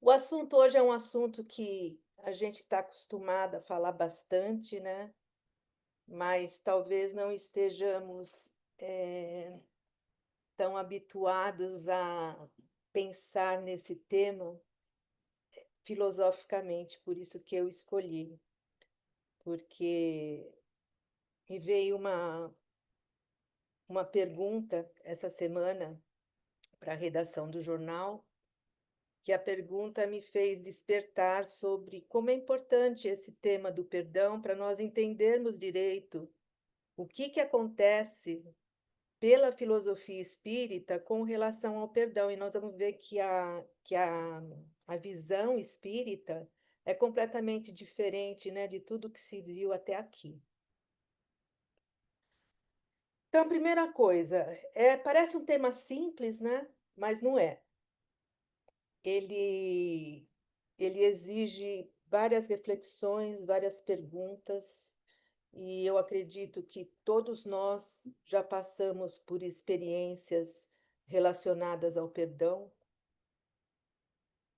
O assunto hoje é um assunto que a gente está acostumado a falar bastante, né? Mas talvez não estejamos tão habituados a pensar nesse tema filosoficamente, por isso que eu escolhi, porque me veio uma pergunta essa semana para a redação do jornal, que a pergunta me fez despertar sobre como é importante esse tema do perdão para nós entendermos direito o que acontece pela filosofia espírita com relação ao perdão. E nós vamos ver que a visão espírita é completamente diferente, né, de tudo que se viu até aqui. Então, primeira coisa, parece um tema simples, né? Mas não é. Ele, ele exige várias reflexões, várias perguntas, e eu acredito que todos nós já passamos por experiências relacionadas ao perdão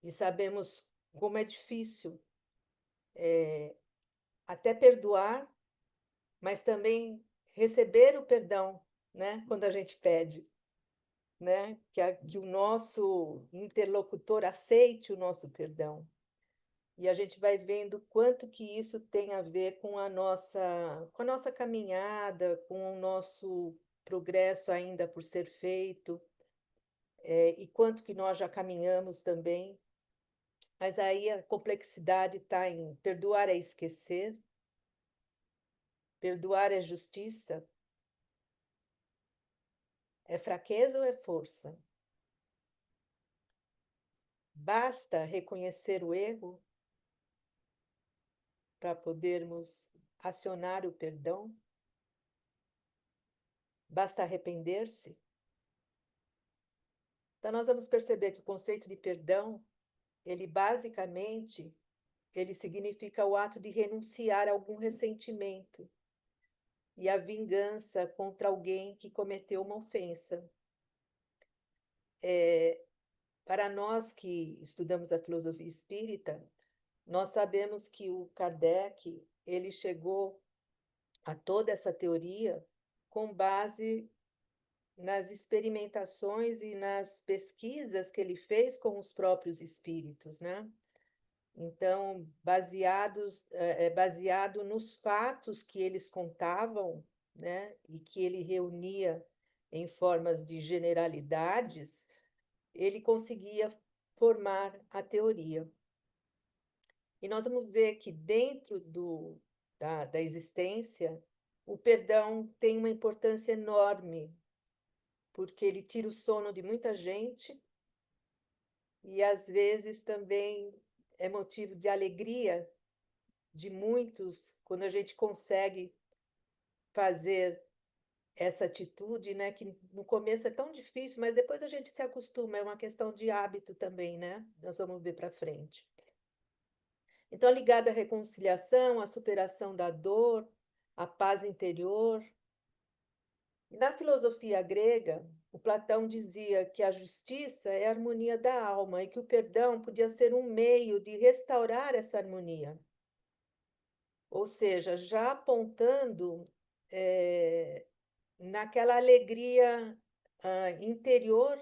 e sabemos como é difícil até perdoar, mas também receber o perdão, né, quando a gente pede, né, que o nosso interlocutor aceite o nosso perdão. E a gente vai vendo quanto que isso tem a ver com a nossa caminhada, com o nosso progresso ainda por ser feito, e quanto que nós já caminhamos também. Mas aí a complexidade está em perdoar é esquecer, perdoar é justiça, é fraqueza ou é força? Basta reconhecer o erro para podermos acionar o perdão? Basta arrepender-se? Então nós vamos perceber que o conceito de perdão, ele basicamente, ele significa o ato de renunciar a algum ressentimento e a vingança contra alguém que cometeu uma ofensa. Para nós que estudamos a filosofia espírita, nós sabemos que o Kardec, ele chegou a toda essa teoria com base nas experimentações e nas pesquisas que ele fez com os próprios espíritos, né? Então, baseado nos fatos que eles contavam, né, e que ele reunia em formas de generalidades, ele conseguia formar a teoria. E nós vamos ver que dentro da existência, o perdão tem uma importância enorme, porque ele tira o sono de muita gente e às vezes também é motivo de alegria de muitos quando a gente consegue fazer essa atitude, né? Que no começo é tão difícil, mas depois a gente se acostuma, é uma questão de hábito também, né? Nós vamos ver para frente. Então, ligada à reconciliação, à superação da dor, à paz interior. Na filosofia grega, o Platão dizia que a justiça é a harmonia da alma e que o perdão podia ser um meio de restaurar essa harmonia. Ou seja, já apontando naquela alegria interior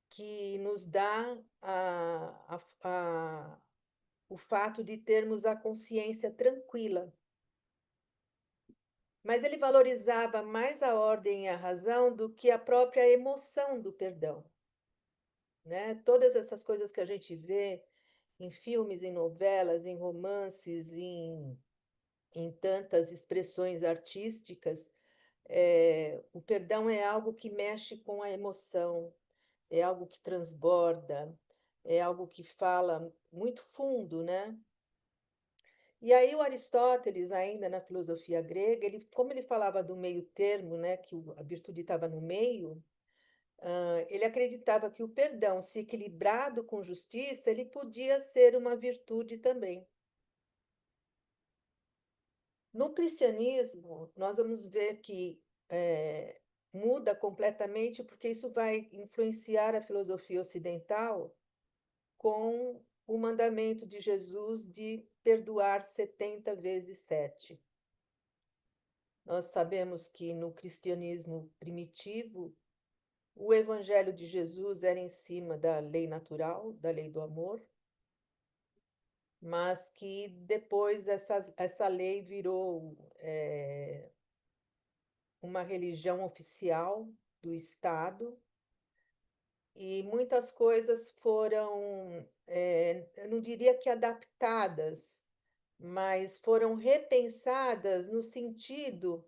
que nos dá o fato de termos a consciência tranquila. Mas ele valorizava mais a ordem e a razão do que a própria emoção do perdão, né? Todas essas coisas que a gente vê em filmes, em novelas, em romances, em tantas expressões artísticas, o perdão é algo que mexe com a emoção, é algo que transborda, é algo que fala muito fundo, né? E aí o Aristóteles, ainda na filosofia grega, como ele falava do meio termo, né, que a virtude estava no meio, ele acreditava que o perdão, se equilibrado com justiça, ele podia ser uma virtude também. No cristianismo, nós vamos ver que muda completamente, porque isso vai influenciar a filosofia ocidental com o mandamento de Jesus de perdoar 70 vezes 7. Nós sabemos que no cristianismo primitivo, o evangelho de Jesus era em cima da lei natural, da lei do amor, mas que depois essa lei virou uma religião oficial do Estado e muitas coisas foram, eu não diria que adaptadas, mas foram repensadas no sentido,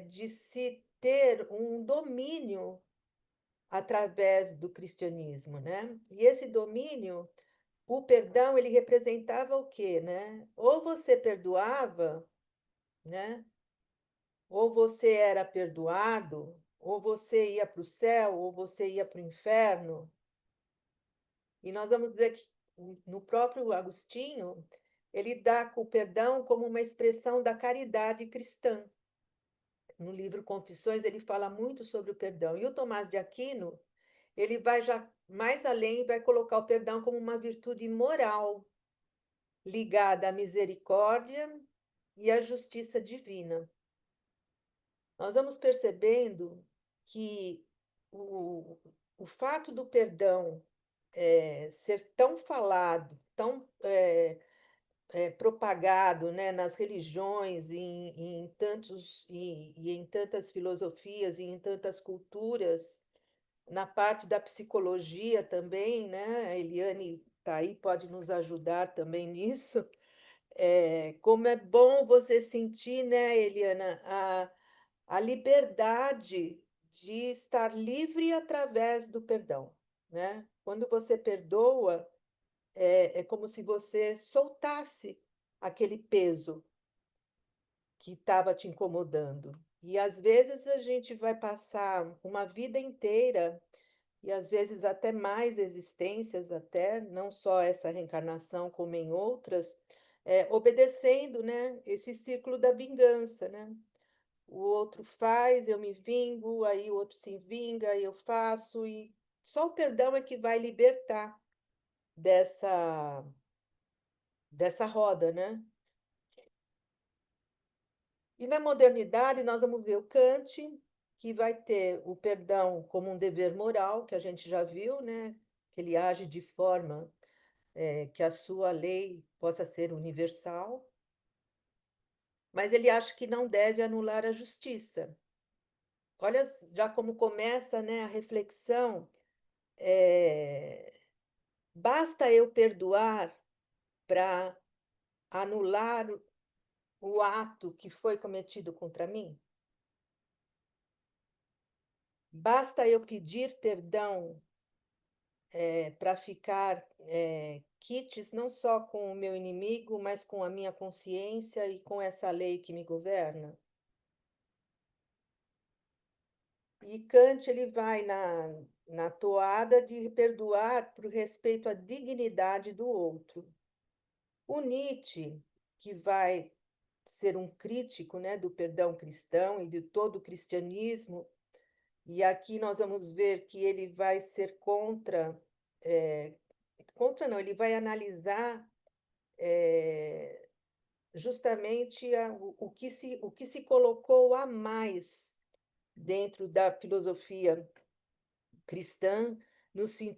de se ter um domínio através do cristianismo, né? E esse domínio, o perdão, ele representava o quê, né? Ou você perdoava, né? Ou você era perdoado, ou você ia para o céu, ou você ia para o inferno. E nós vamos ver que no próprio Agostinho, ele dá o perdão como uma expressão da caridade cristã. No livro Confissões, ele fala muito sobre o perdão. E o Tomás de Aquino, ele vai já mais além e vai colocar o perdão como uma virtude moral, ligada à misericórdia e à justiça divina. Nós vamos percebendo que o, o fato do perdão ser tão falado, tão propagado, né, nas religiões, em tantos, e em tantas filosofias, e em tantas culturas, na parte da psicologia também, né? A Eliane está aí, pode nos ajudar também nisso. Como é bom você sentir, né, Eliana, a liberdade de estar livre através do perdão, né? Quando você perdoa, é como se você soltasse aquele peso que estava te incomodando. E às vezes a gente vai passar uma vida inteira e às vezes até mais existências, até não só essa reencarnação como em outras, obedecendo, né, esse círculo da vingança, né? O outro faz, eu me vingo, aí o outro se vinga, eu faço, e só o perdão é que vai libertar dessa, dessa roda, né? E na modernidade, nós vamos ver o Kant, que vai ter o perdão como um dever moral, que a gente já viu, né? Que ele age de forma que a sua lei possa ser universal, mas ele acha que não deve anular a justiça. Olha já como começa, né, a reflexão. Basta eu perdoar para anular o ato que foi cometido contra mim? Basta eu pedir perdão para ficar quites não só com o meu inimigo, mas com a minha consciência e com essa lei que me governa? E Kant ele vai na toada de perdoar por respeito à dignidade do outro. O Nietzsche, que vai ser um crítico, né, do perdão cristão e de todo o cristianismo, e aqui nós vamos ver que ele vai ser contra não, ele vai analisar justamente o que se colocou a mais dentro da filosofia cristã,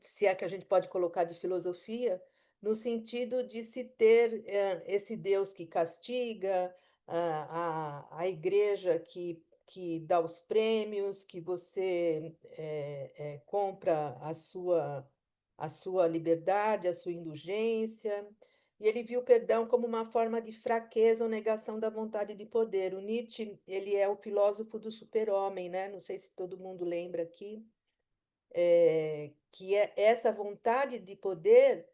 se é que a gente pode colocar de filosofia, no sentido de se ter esse Deus que castiga, a igreja que dá os prêmios, que você compra a sua liberdade, a sua indulgência. E ele viu o perdão como uma forma de fraqueza ou negação da vontade de poder. O Nietzsche, ele é o filósofo do super-homem, né? Não sei se todo mundo lembra aqui que é essa vontade de poder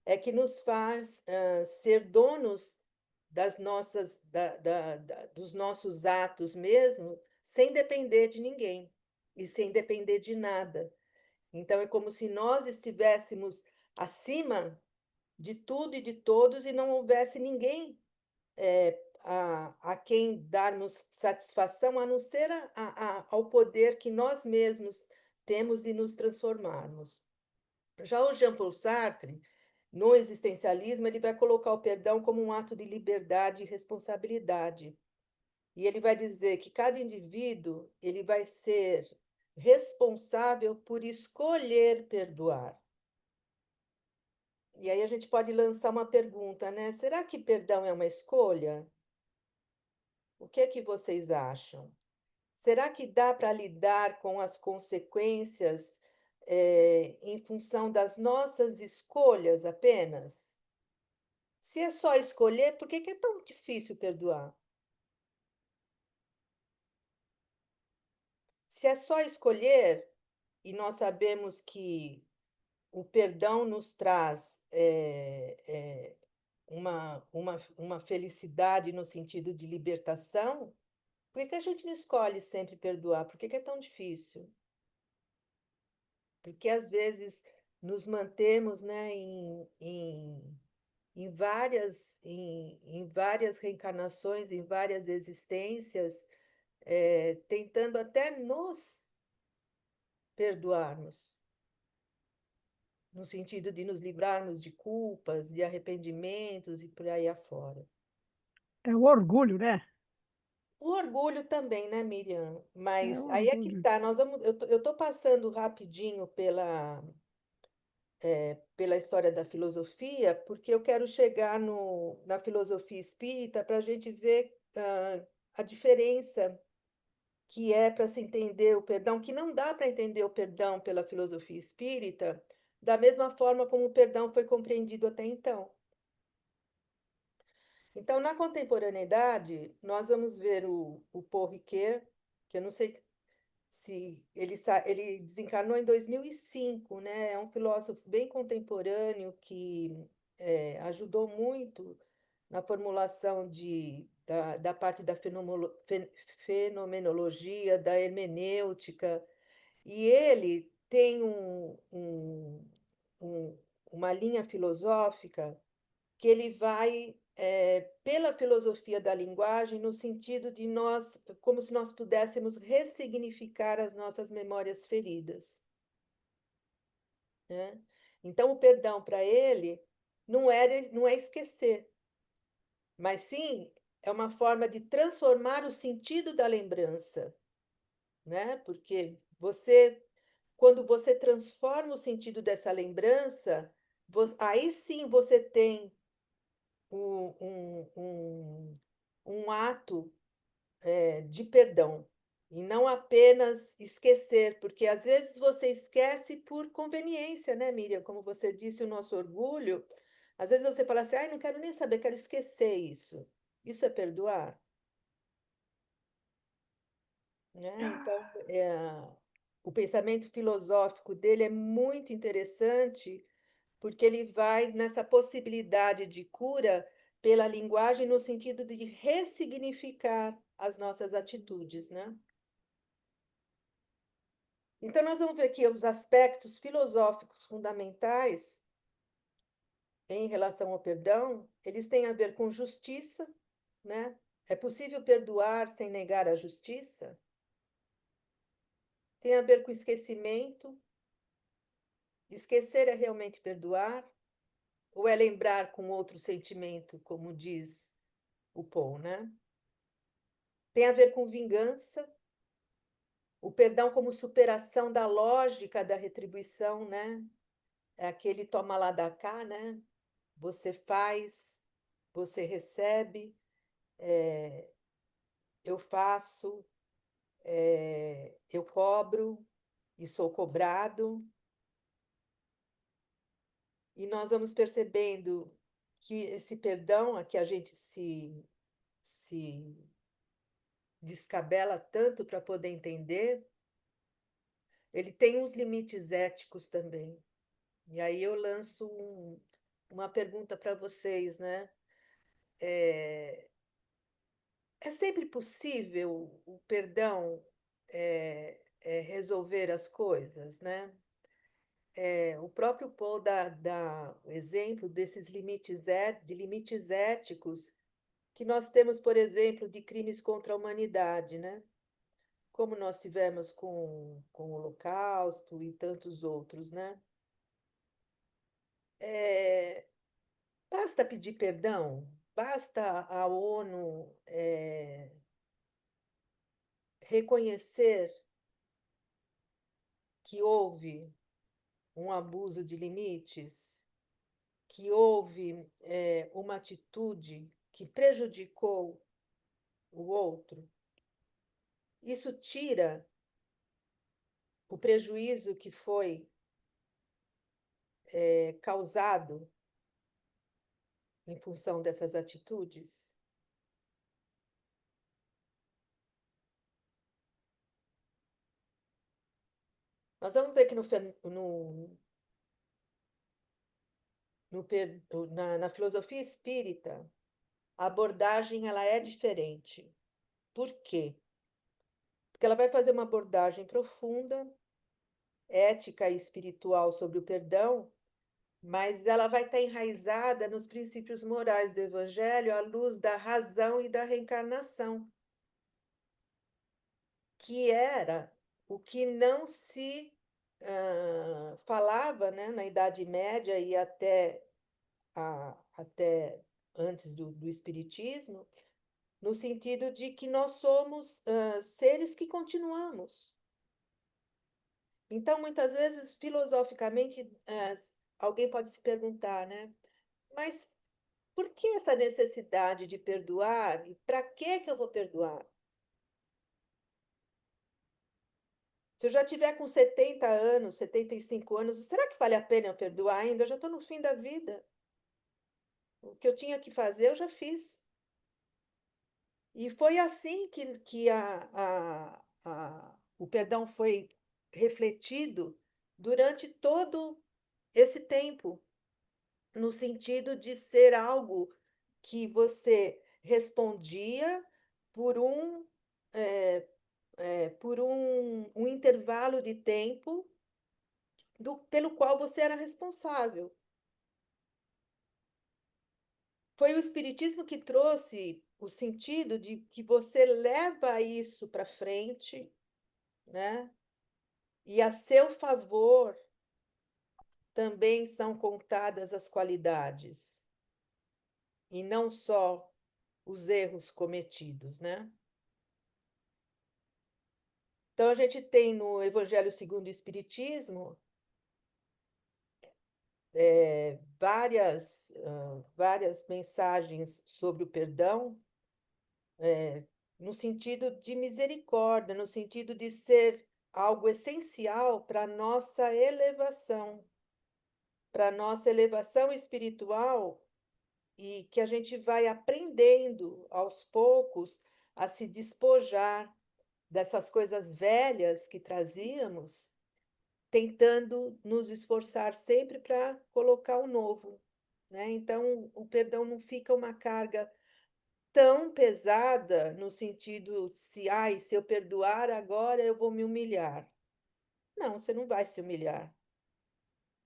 é que nos faz ser donos das dos nossos atos mesmo, sem depender de ninguém e sem depender de nada. Então, é como se nós estivéssemos acima de tudo e de todos e não houvesse ninguém a quem darmos satisfação, a não ser ao poder que nós mesmos temos de nos transformarmos. Já o Jean-Paul Sartre, no existencialismo, ele vai colocar o perdão como um ato de liberdade e responsabilidade. E ele vai dizer que cada indivíduo ele vai ser responsável por escolher perdoar. E aí a gente pode lançar uma pergunta, né? Será que perdão é uma escolha? O que é que vocês acham? Será que dá para lidar com as consequências, em função das nossas escolhas apenas? Se é só escolher, por que que é tão difícil perdoar? Se é só escolher, e nós sabemos que o perdão nos traz uma felicidade no sentido de libertação, por que que a gente não escolhe sempre perdoar? Por que que é tão difícil? Porque às vezes nos mantemos, né, em várias reencarnações, em várias existências, tentando até nos perdoarmos, no sentido de nos livrarmos de culpas, de arrependimentos e por aí afora. É o orgulho, né? O orgulho também, né, Miriam? É o Mas aí é que orgulho. tá, eu tô passando rapidinho pela história da filosofia, porque eu quero chegar na filosofia espírita para a gente ver a diferença que é para se entender o perdão, que não dá para entender o perdão pela filosofia espírita da mesma forma como o perdão foi compreendido até então. Então, na contemporaneidade, nós vamos ver o Paul Ricoeur, que eu não sei se ele desencarnou em 2005, né? É um filósofo bem contemporâneo que ajudou muito na formulação da parte da fenomenologia, da hermenêutica, e ele tem um- uma linha filosófica que ele vai pela filosofia da linguagem no sentido de nós, como se nós pudéssemos ressignificar as nossas memórias feridas, né? Então, o perdão para ele não é esquecer, mas sim é uma forma de transformar o sentido da lembrança, né? Porque quando você transforma o sentido dessa lembrança, aí sim você tem um, um, um, um ato de perdão. E não apenas esquecer, porque às vezes você esquece por conveniência, né, Miriam? Como você disse, o nosso orgulho. Às vezes você fala assim, ai, não quero nem saber, quero esquecer isso. Isso é perdoar, né? Então, o pensamento filosófico dele é muito interessante, porque ele vai nessa possibilidade de cura pela linguagem no sentido de ressignificar as nossas atitudes, né? Então, nós vamos ver aqui os aspectos filosóficos fundamentais em relação ao perdão. Eles têm a ver com justiça, né? É possível perdoar sem negar a justiça? Tem a ver com esquecimento. Esquecer é realmente perdoar? Ou é lembrar com outro sentimento, como diz o Paul, né? Tem a ver com vingança. O perdão como superação da lógica da retribuição, né? É aquele toma lá da cá, né? Você faz, você recebe, eu faço, eu cobro e sou cobrado. E nós vamos percebendo que esse perdão a que a gente se descabela tanto para poder entender, ele tem uns limites éticos também. E aí eu lanço uma pergunta para vocês, né? É, é sempre possível o perdão resolver as coisas, né? O próprio Paul dá o exemplo desses de limites éticos que nós temos, por exemplo, de crimes contra a humanidade, né? Como nós tivemos com o Holocausto e tantos outros, né? é, basta pedir perdão, basta a ONU reconhecer que houve um abuso de limites, que houve uma atitude que prejudicou o outro. Isso tira o prejuízo que foi causado em função dessas atitudes. Nós vamos ver que na filosofia espírita, a abordagem ela é diferente. Por quê? Porque ela vai fazer uma abordagem profunda, ética e espiritual sobre o perdão, mas ela vai estar enraizada nos princípios morais do Evangelho à luz da razão e da reencarnação, que era o que não se falava, né, na Idade Média e até antes do Espiritismo, no sentido de que nós somos seres que continuamos. Então, muitas vezes, filosoficamente, alguém pode se perguntar, né? Mas por que essa necessidade de perdoar? E para que eu vou perdoar? Se eu já tiver com 70 anos, 75 anos, será que vale a pena eu perdoar ainda? Eu já estou no fim da vida. O que eu tinha que fazer, eu já fiz. E foi assim que o perdão foi refletido durante todo esse tempo, no sentido de ser algo que você respondia por um intervalo de tempo pelo qual você era responsável. Foi o Espiritismo que trouxe o sentido de que você leva isso para frente, né? E a seu favor também são contadas as qualidades, e não só os erros cometidos, né? Então, a gente tem no Evangelho segundo o Espiritismo várias mensagens sobre o perdão, no sentido de misericórdia, no sentido de ser algo essencial para nossa elevação espiritual, e que a gente vai aprendendo aos poucos a se despojar dessas coisas velhas que trazíamos, tentando nos esforçar sempre para colocar o novo, né? Então, o perdão não fica uma carga tão pesada no sentido se eu perdoar agora eu vou me humilhar. Não, você não vai se humilhar,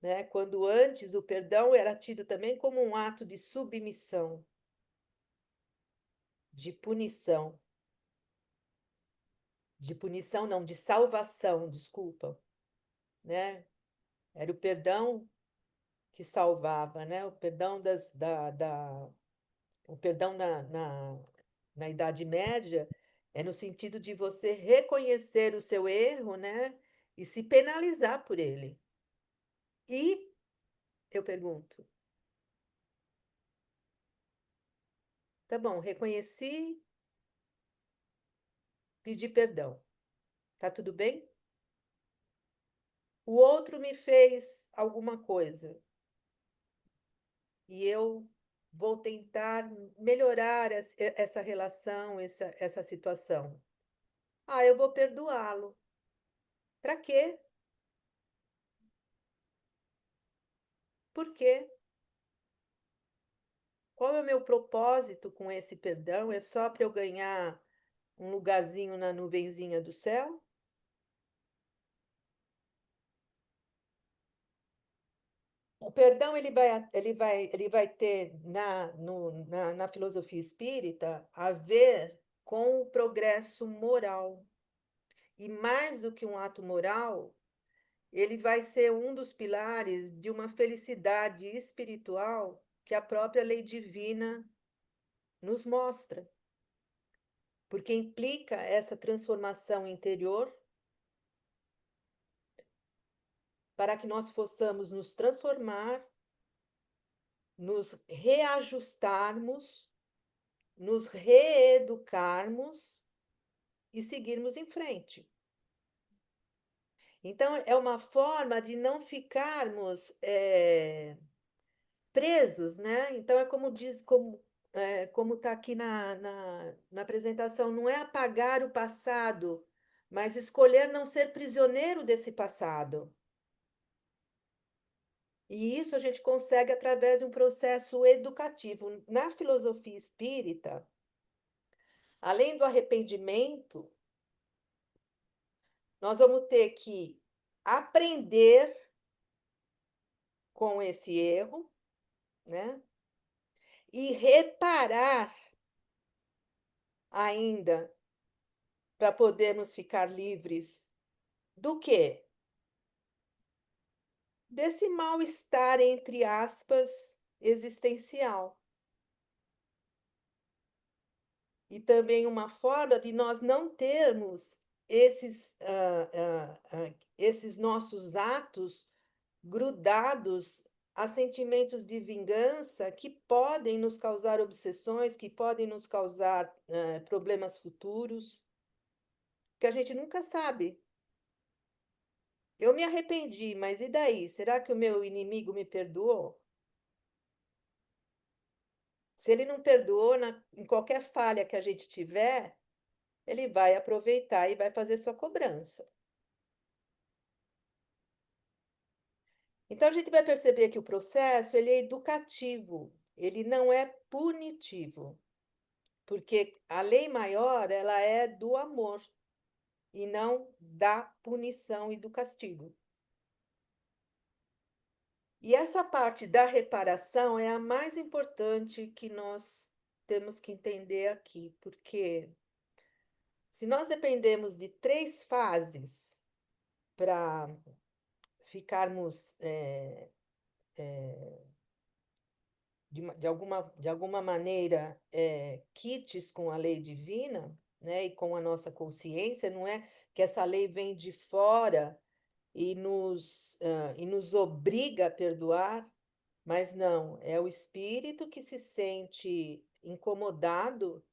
né? Quando antes o perdão era tido também como um ato de submissão, de punição, não, de salvação, desculpa, né? Era o perdão que salvava, né? O perdão o perdão na Idade Média é no sentido de você reconhecer o seu erro, né? E se penalizar por ele. E eu pergunto, tá bom, reconheci, pedi perdão, tá tudo bem? O outro me fez alguma coisa e eu vou tentar melhorar essa relação, essa situação. Ah, eu vou perdoá-lo. Para quê? Por quê? Qual é o meu propósito com esse perdão? É só para eu ganhar um lugarzinho na nuvenzinha do céu? O perdão ele vai ter na filosofia espírita a ver com o progresso moral. E mais do que um ato moral, ele vai ser um dos pilares de uma felicidade espiritual que a própria lei divina nos mostra, porque implica essa transformação interior para que nós possamos nos transformar, nos reajustarmos, nos reeducarmos e seguirmos em frente. Então, é uma forma de não ficarmos presos, né? Então, é como diz, como está aqui na apresentação, não é apagar o passado, mas escolher não ser prisioneiro desse passado. E isso a gente consegue através de um processo educativo. Na filosofia espírita, além do arrependimento, nós vamos ter que aprender com esse erro, né? E reparar ainda para podermos ficar livres do quê? Desse mal-estar, entre aspas, existencial. E também uma forma de nós não termos esses nossos atos grudados a sentimentos de vingança que podem nos causar obsessões, que podem nos causar problemas futuros, que a gente nunca sabe. Eu me arrependi, mas e daí? Será que o meu inimigo me perdoou? Se ele não perdoou, em qualquer falha que a gente tiver, ele vai aproveitar e vai fazer sua cobrança. Então, a gente vai perceber que o processo ele é educativo, ele não é punitivo, porque a lei maior ela é do amor e não da punição e do castigo. E essa parte da reparação é a mais importante que nós temos que entender aqui, porque se nós dependemos de 3 fases para ficarmos de alguma maneira quites com a lei divina, né, e com a nossa consciência, não é que essa lei vem de fora e nos obriga a perdoar, mas não, é o espírito que se sente incomodado,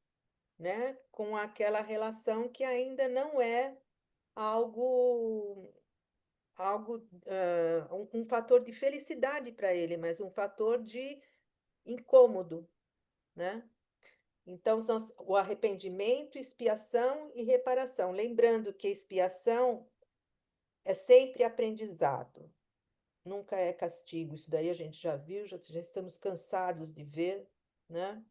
né, com aquela relação que ainda não é algo, um fator de felicidade para ele, mas um fator de incômodo, né? Então, são o arrependimento, expiação e reparação. Lembrando que expiação é sempre aprendizado, nunca é castigo. Isso daí a gente já viu, já estamos cansados de ver, né?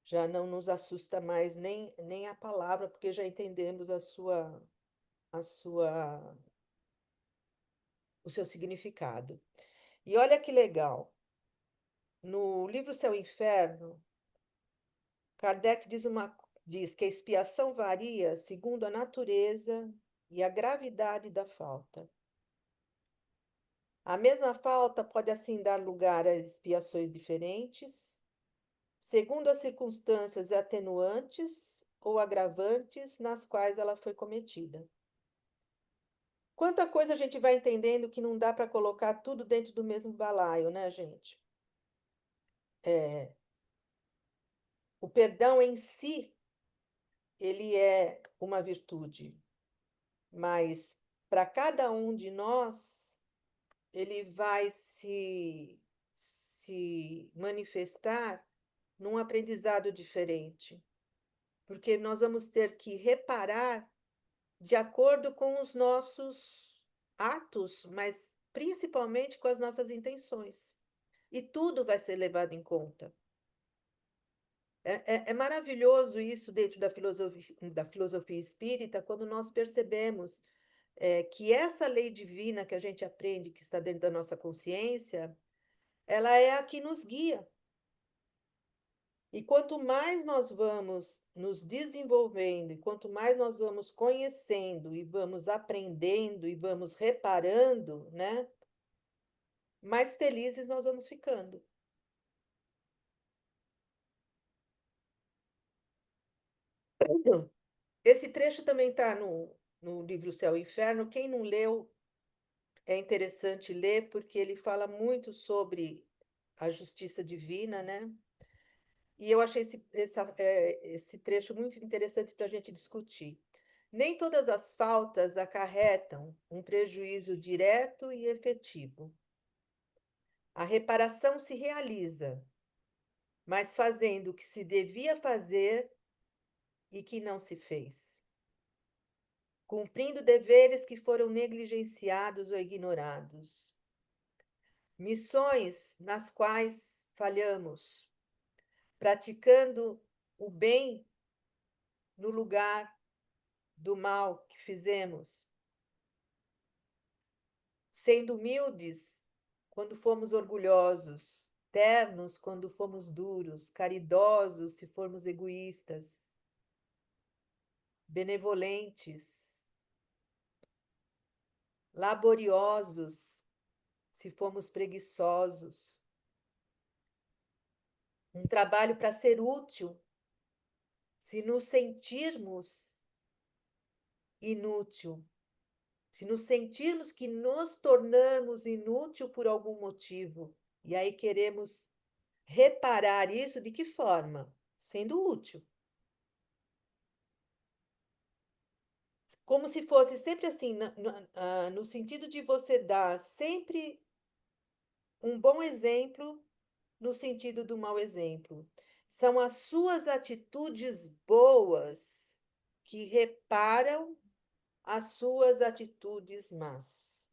Já não nos assusta mais nem a palavra, porque já entendemos a sua, o seu significado. E olha que legal, no livro Céu e Inferno, Kardec diz que a expiação varia segundo a natureza e a gravidade da falta. A mesma falta pode assim dar lugar a expiações diferentes, segundo as circunstâncias atenuantes ou agravantes nas quais ela foi cometida. Quanta coisa a gente vai entendendo que não dá para colocar tudo dentro do mesmo balaio, né, gente? O perdão em si, ele é uma virtude, mas para cada um de nós, ele vai se manifestar num aprendizado diferente, porque nós vamos ter que reparar de acordo com os nossos atos, mas principalmente com as nossas intenções. E tudo vai ser levado em conta. É maravilhoso isso dentro da filosofia espírita, quando nós percebemos que essa lei divina que a gente aprende, que está dentro da nossa consciência, ela é a que nos guia. E quanto mais nós vamos nos desenvolvendo, e quanto mais nós vamos conhecendo, e vamos aprendendo, e vamos reparando, né? Mais felizes nós vamos ficando. Esse trecho também está no livro Céu e Inferno. Quem não leu, é interessante ler, porque ele fala muito sobre a justiça divina, né? E eu achei esse trecho muito interessante para a gente discutir. Nem todas as faltas acarretam um prejuízo direto e efetivo. A reparação se realiza, mas fazendo o que se devia fazer e que não se fez, cumprindo deveres que foram negligenciados ou ignorados, missões nas quais falhamos, praticando o bem no lugar do mal que fizemos, sendo humildes quando fomos orgulhosos, ternos quando fomos duros, caridosos se formos egoístas, benevolentes, laboriosos se formos preguiçosos, um trabalho para ser útil se nos sentirmos inútil, se nos sentirmos que nos tornamos inútil por algum motivo, e aí queremos reparar isso de que forma? Sendo útil. Como se fosse sempre assim, no sentido de você dar sempre um bom exemplo no sentido do mau exemplo. São as suas atitudes boas que reparam as suas atitudes más.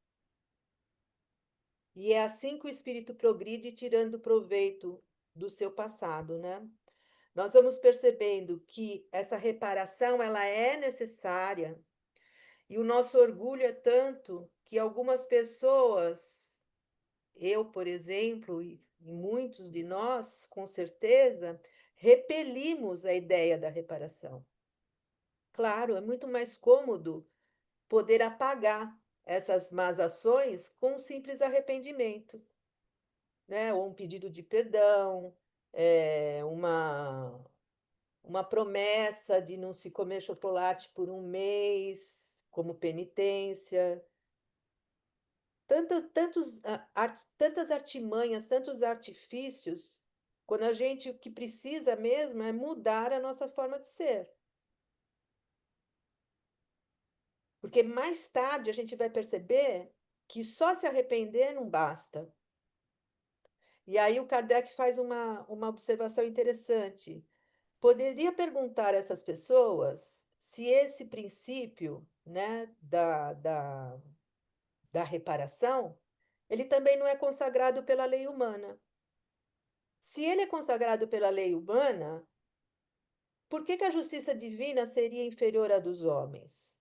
E é assim que o espírito progride, tirando proveito do seu passado, né? Nós vamos percebendo que essa reparação ela é necessária e o nosso orgulho é tanto que algumas pessoas, eu, por exemplo, e muitos de nós, com certeza, repelimos a ideia da reparação. Claro, é muito mais cômodo poder apagar essas más ações com um simples arrependimento, né? Ou um pedido de perdão, uma promessa de não se comer chocolate por um mês, como penitência. Tantas artimanhas, tantos artifícios, quando a gente o que precisa mesmo é mudar a nossa forma de ser. Porque mais tarde a gente vai perceber que só se arrepender não basta. E aí o Kardec faz uma observação interessante. Poderia perguntar a essas pessoas se esse princípio, né, da reparação, ele também não é consagrado pela lei humana. Se ele é consagrado pela lei humana, por que que a justiça divina seria inferior à dos homens?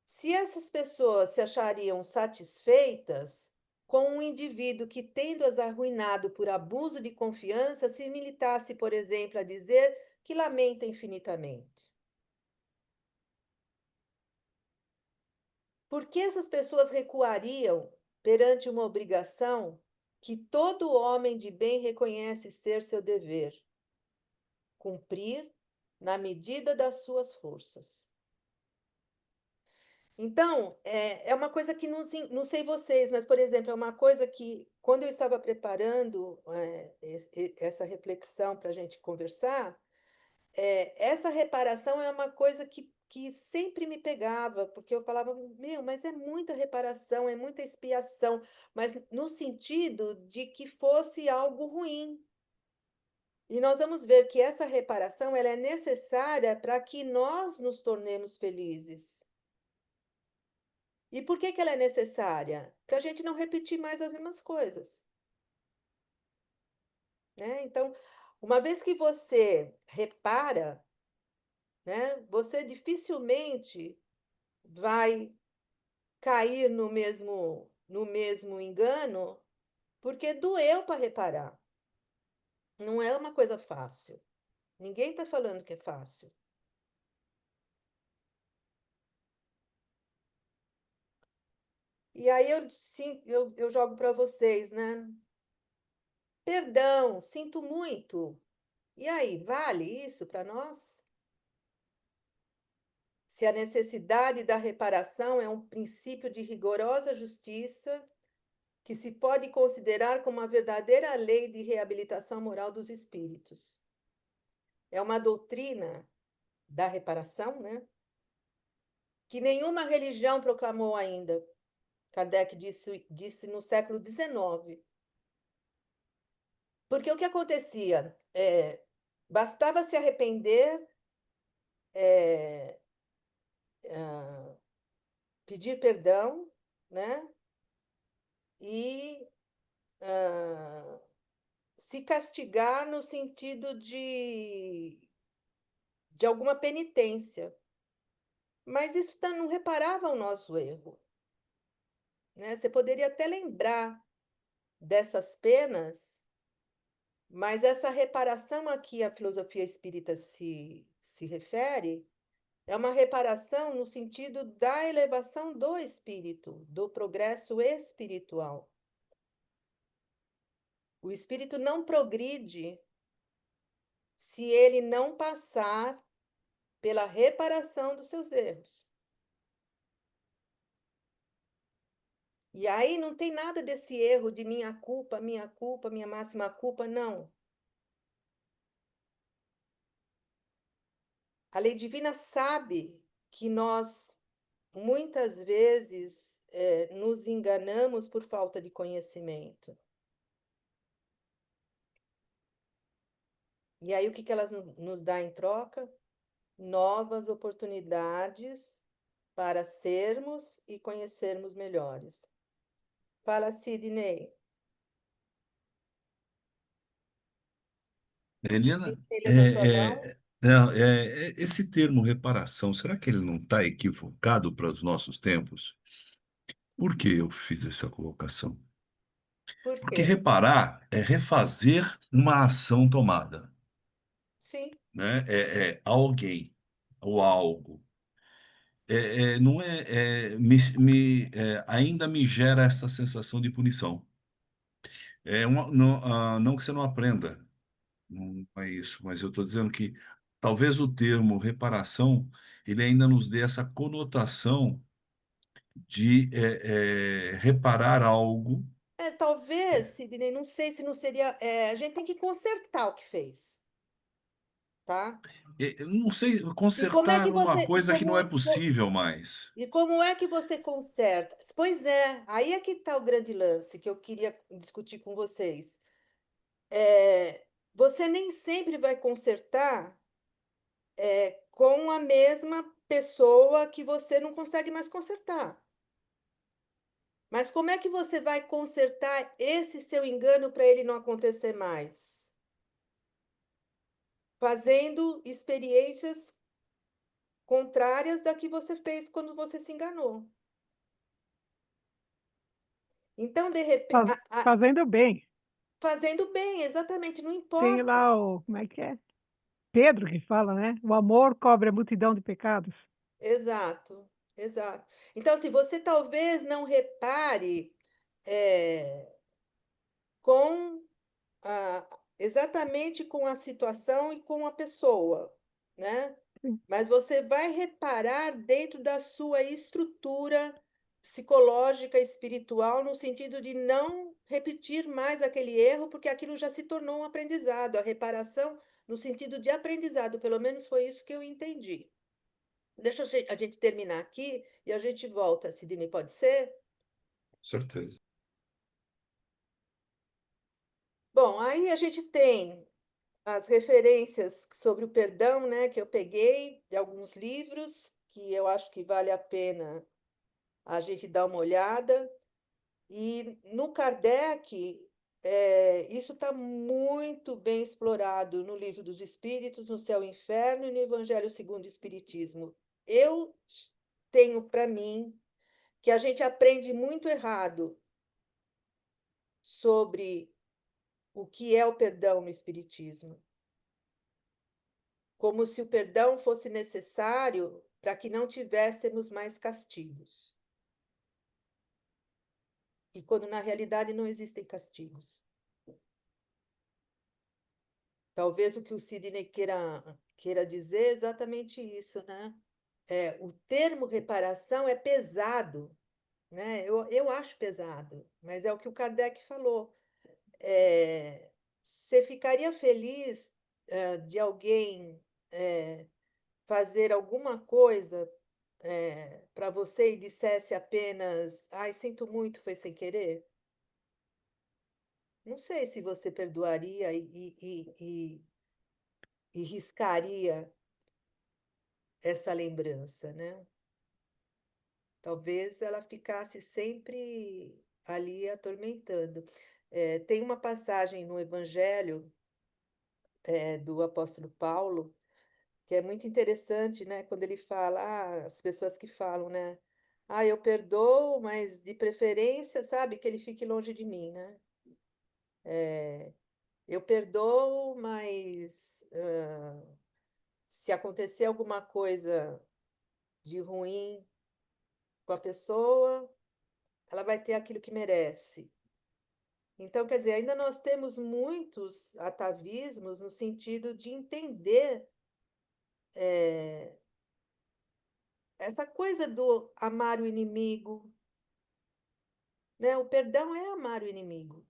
Se essas pessoas se achariam satisfeitas com um indivíduo que, tendo-as arruinado por abuso de confiança, se limitasse, por exemplo, a dizer que lamenta infinitamente. Por que essas pessoas recuariam perante uma obrigação que todo homem de bem reconhece ser seu dever? Cumprir na medida das suas forças. Então, é uma coisa que não sei vocês, mas, por exemplo, é uma coisa que, quando eu estava preparando essa reflexão para a gente conversar, essa reparação é uma coisa que sempre me pegava, porque eu falava, meu, mas é muita reparação, é muita expiação, mas no sentido de que fosse algo ruim. E nós vamos ver que essa reparação ela é necessária para que nós nos tornemos felizes. E por que que ela é necessária? Para a gente não repetir mais as mesmas coisas, né? Então, uma vez que você repara, né, você dificilmente vai cair no mesmo engano, porque doeu para reparar. Não é uma coisa fácil. Ninguém está falando que é fácil. E aí sim, eu jogo para vocês, né? Perdão, sinto muito. E aí, vale isso para nós? Se a necessidade da reparação é um princípio de rigorosa justiça que se pode considerar como uma verdadeira lei de reabilitação moral dos espíritos. É uma doutrina da reparação, né? Que nenhuma religião proclamou ainda. Kardec disse no século XIX. Porque o que acontecia? Bastava se arrepender, é, ah, pedir perdão, né? E ah, se castigar no sentido de alguma penitência. Mas isso não reparava o nosso erro, né? Você poderia até lembrar dessas penas, mas essa reparação a que a filosofia espírita se refere é uma reparação no sentido da elevação do espírito, do progresso espiritual. O espírito não progride se ele não passar pela reparação dos seus erros. E aí não tem nada desse erro de minha culpa, minha máxima culpa, não. A lei divina sabe que nós muitas vezes nos enganamos por falta de conhecimento. E aí o que que elas nos dá em troca? Novas oportunidades para sermos e conhecermos melhores. Fala, Sidney. Eliana, Sidney levantou a mão. não, esse termo reparação, será que ele não está equivocado para os nossos tempos? Por que eu fiz essa colocação? Por Porque quê? reparar é refazer uma ação tomada, Sim. né? É alguém ou algo. Não ainda me gera essa sensação de punição. Não que você não aprenda, não é isso, mas eu estou dizendo que talvez o termo reparação ele ainda nos dê essa conotação de reparar algo. Talvez, Sidney, não sei se não seria. A gente tem que consertar o que fez, tá? Não sei, E como é consertar que uma você. coisa que não é possível mais. E como é que você conserta? Pois é, aí é que está o grande lance que eu queria discutir com vocês. É, você nem sempre vai consertar com a mesma pessoa que você não consegue mais consertar. Mas como é que você vai consertar esse seu engano para ele não acontecer mais? Fazendo experiências contrárias da que você fez quando você se enganou. Então, de repente, Fazendo bem. fazendo bem, exatamente, não Tem importa. lá o, como é que é? Pedro que fala, né? O amor cobre a multidão de pecados. Exato, exato. Então, se você talvez não repare é, com exatamente com a situação e com a pessoa, né? Sim. Mas você vai reparar dentro da sua estrutura psicológica, espiritual, no sentido de não repetir mais aquele erro, porque aquilo já se tornou um aprendizado. A reparação no sentido de aprendizado, pelo menos foi isso que eu entendi. Deixa a gente terminar aqui e a gente volta, Sidney, pode ser? Certeza. Bom, aí a gente tem as referências sobre o perdão, né, que eu peguei de alguns livros, que eu acho que vale a pena a gente dar uma olhada. E no Kardec, isso está muito bem explorado no Livro dos Espíritos, no Céu e Inferno e no Evangelho segundo o Espiritismo. Eu tenho para mim que a gente aprende muito errado sobre o que é o perdão no Espiritismo. Como se o perdão fosse necessário para que não tivéssemos mais castigos. E quando na realidade não existem castigos. Talvez o que o Sidney queira dizer é exatamente isso, né? O termo reparação é pesado, né? Eu acho pesado, mas é o que o Kardec falou. Você ficaria feliz, de alguém, fazer alguma coisa, para você e dissesse apenas, ai, sinto muito, foi sem querer? Não sei se você perdoaria e riscaria essa lembrança, né? Talvez ela ficasse sempre ali atormentando. Tem uma passagem no Evangelho, do apóstolo Paulo, que é muito interessante, né? Quando ele fala, as pessoas que falam, né? Ah, eu perdoo, mas de preferência, sabe, que ele fique longe de mim, né? Eu perdoo, mas se acontecer alguma coisa de ruim com a pessoa, ela vai ter aquilo que merece. Então, quer dizer, ainda nós temos muitos atavismos no sentido de entender essa coisa do amar o inimigo, né? O perdão é amar o inimigo,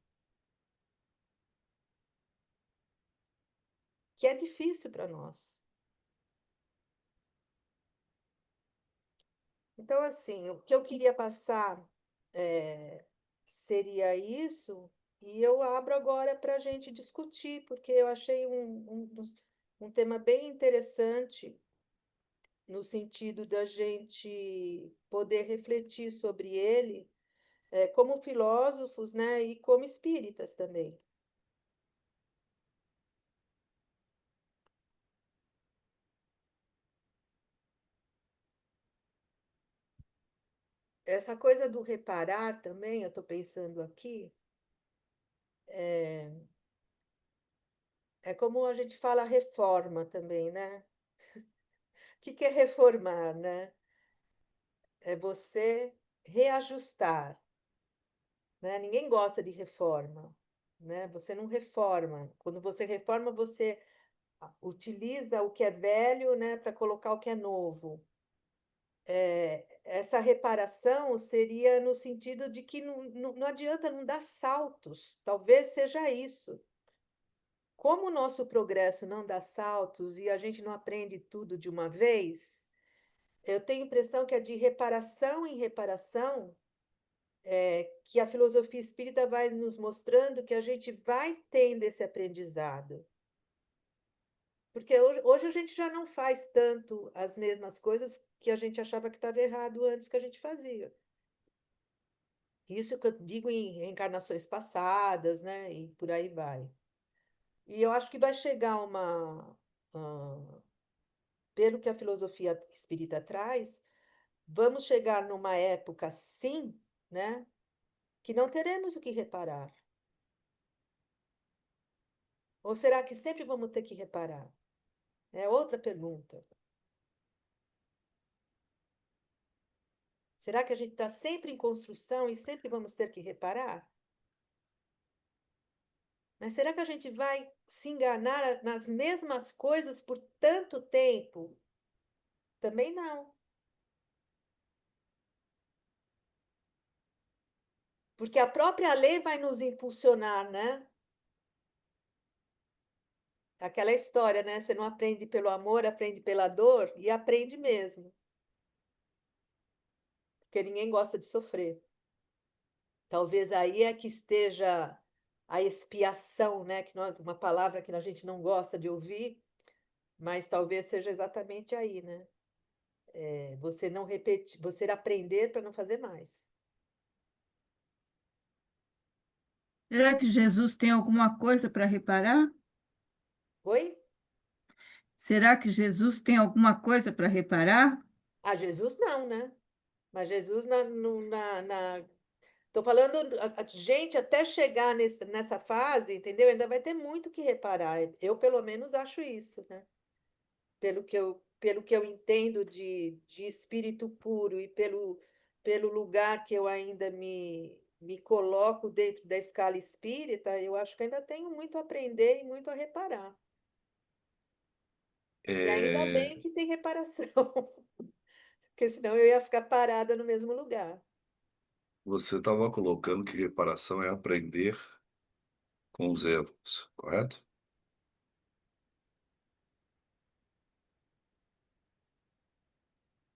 que é difícil para nós. Então, assim, o que eu queria passar seria isso, e eu abro agora para a gente discutir, porque eu achei um tema bem interessante, no sentido da gente poder refletir sobre ele, como filósofos, né, e como espíritas também. Essa coisa do reparar também, eu estou pensando aqui, é como a gente fala reforma também, né? O que é reformar, né? É você reajustar, né? Ninguém gosta de reforma, né? Você não reforma. Quando você reforma, você utiliza o que é velho, né, para colocar o que é novo. Essa reparação seria no sentido de que não adianta não dar saltos, talvez seja isso. Como o nosso progresso não dá saltos e a gente não aprende tudo de uma vez, eu tenho a impressão que é de reparação em reparação, que a filosofia espírita vai nos mostrando que a gente vai tendo esse aprendizado. Porque hoje a gente já não faz tanto as mesmas coisas que a gente achava que estava errado antes que a gente fazia. Isso que eu digo em reencarnações passadas, né? E por aí vai. E eu acho que vai chegar ah, pelo que a filosofia espírita traz, vamos chegar numa época, sim, né? Que não teremos o que reparar. Ou será que sempre vamos ter que reparar? É outra pergunta. Será que a gente está sempre em construção e sempre vamos ter que reparar? Mas será que a gente vai se enganar nas mesmas coisas por tanto tempo? Também não. Porque a própria lei vai nos impulsionar, né? Aquela história, né? Você não aprende pelo amor, aprende pela dor, e aprende mesmo. Porque ninguém gosta de sofrer. Talvez aí é que esteja a expiação, né? Uma palavra que a gente não gosta de ouvir, mas talvez seja exatamente aí, né? Você não repetir, você aprender para não fazer mais. Será que Jesus tem alguma coisa para reparar? Oi? Será que Jesus tem alguma coisa para reparar? Ah, Jesus não, né? Mas Jesus Tô falando, gente, até chegar nessa fase, entendeu? Ainda vai ter muito que reparar. Eu, pelo menos, acho isso, né? Pelo que eu entendo de espírito puro e pelo lugar que eu ainda me coloco dentro da escala espírita, eu acho que ainda tenho muito a aprender e muito a reparar. E ainda É, bem que tem reparação, porque senão eu ia ficar parada no mesmo lugar. você estava colocando que reparação é aprender com os erros, correto?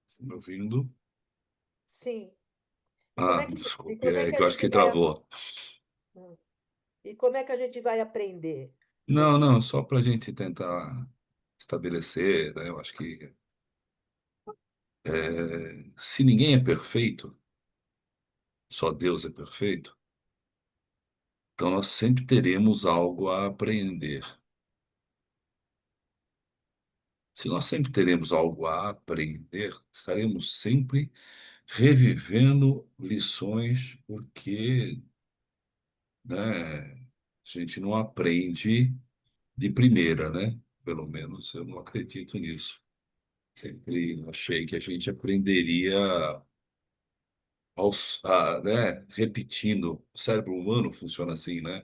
Está me ouvindo? Sim. E como Ah, é que, e desculpe, como é é que que a eu acho gente que vai, travou. e como é que a gente vai aprender com Não, isso? não, só para a gente tentar estabelecer, né? Eu acho que se ninguém é perfeito, só Deus é perfeito, então nós sempre teremos algo a aprender. Se nós sempre teremos algo a aprender, estaremos sempre revivendo lições, porque, né, a gente não aprende de primeira, né? Pelo menos eu não acredito nisso. Sempre achei que a gente aprenderia né, repetindo. O cérebro humano funciona assim, né?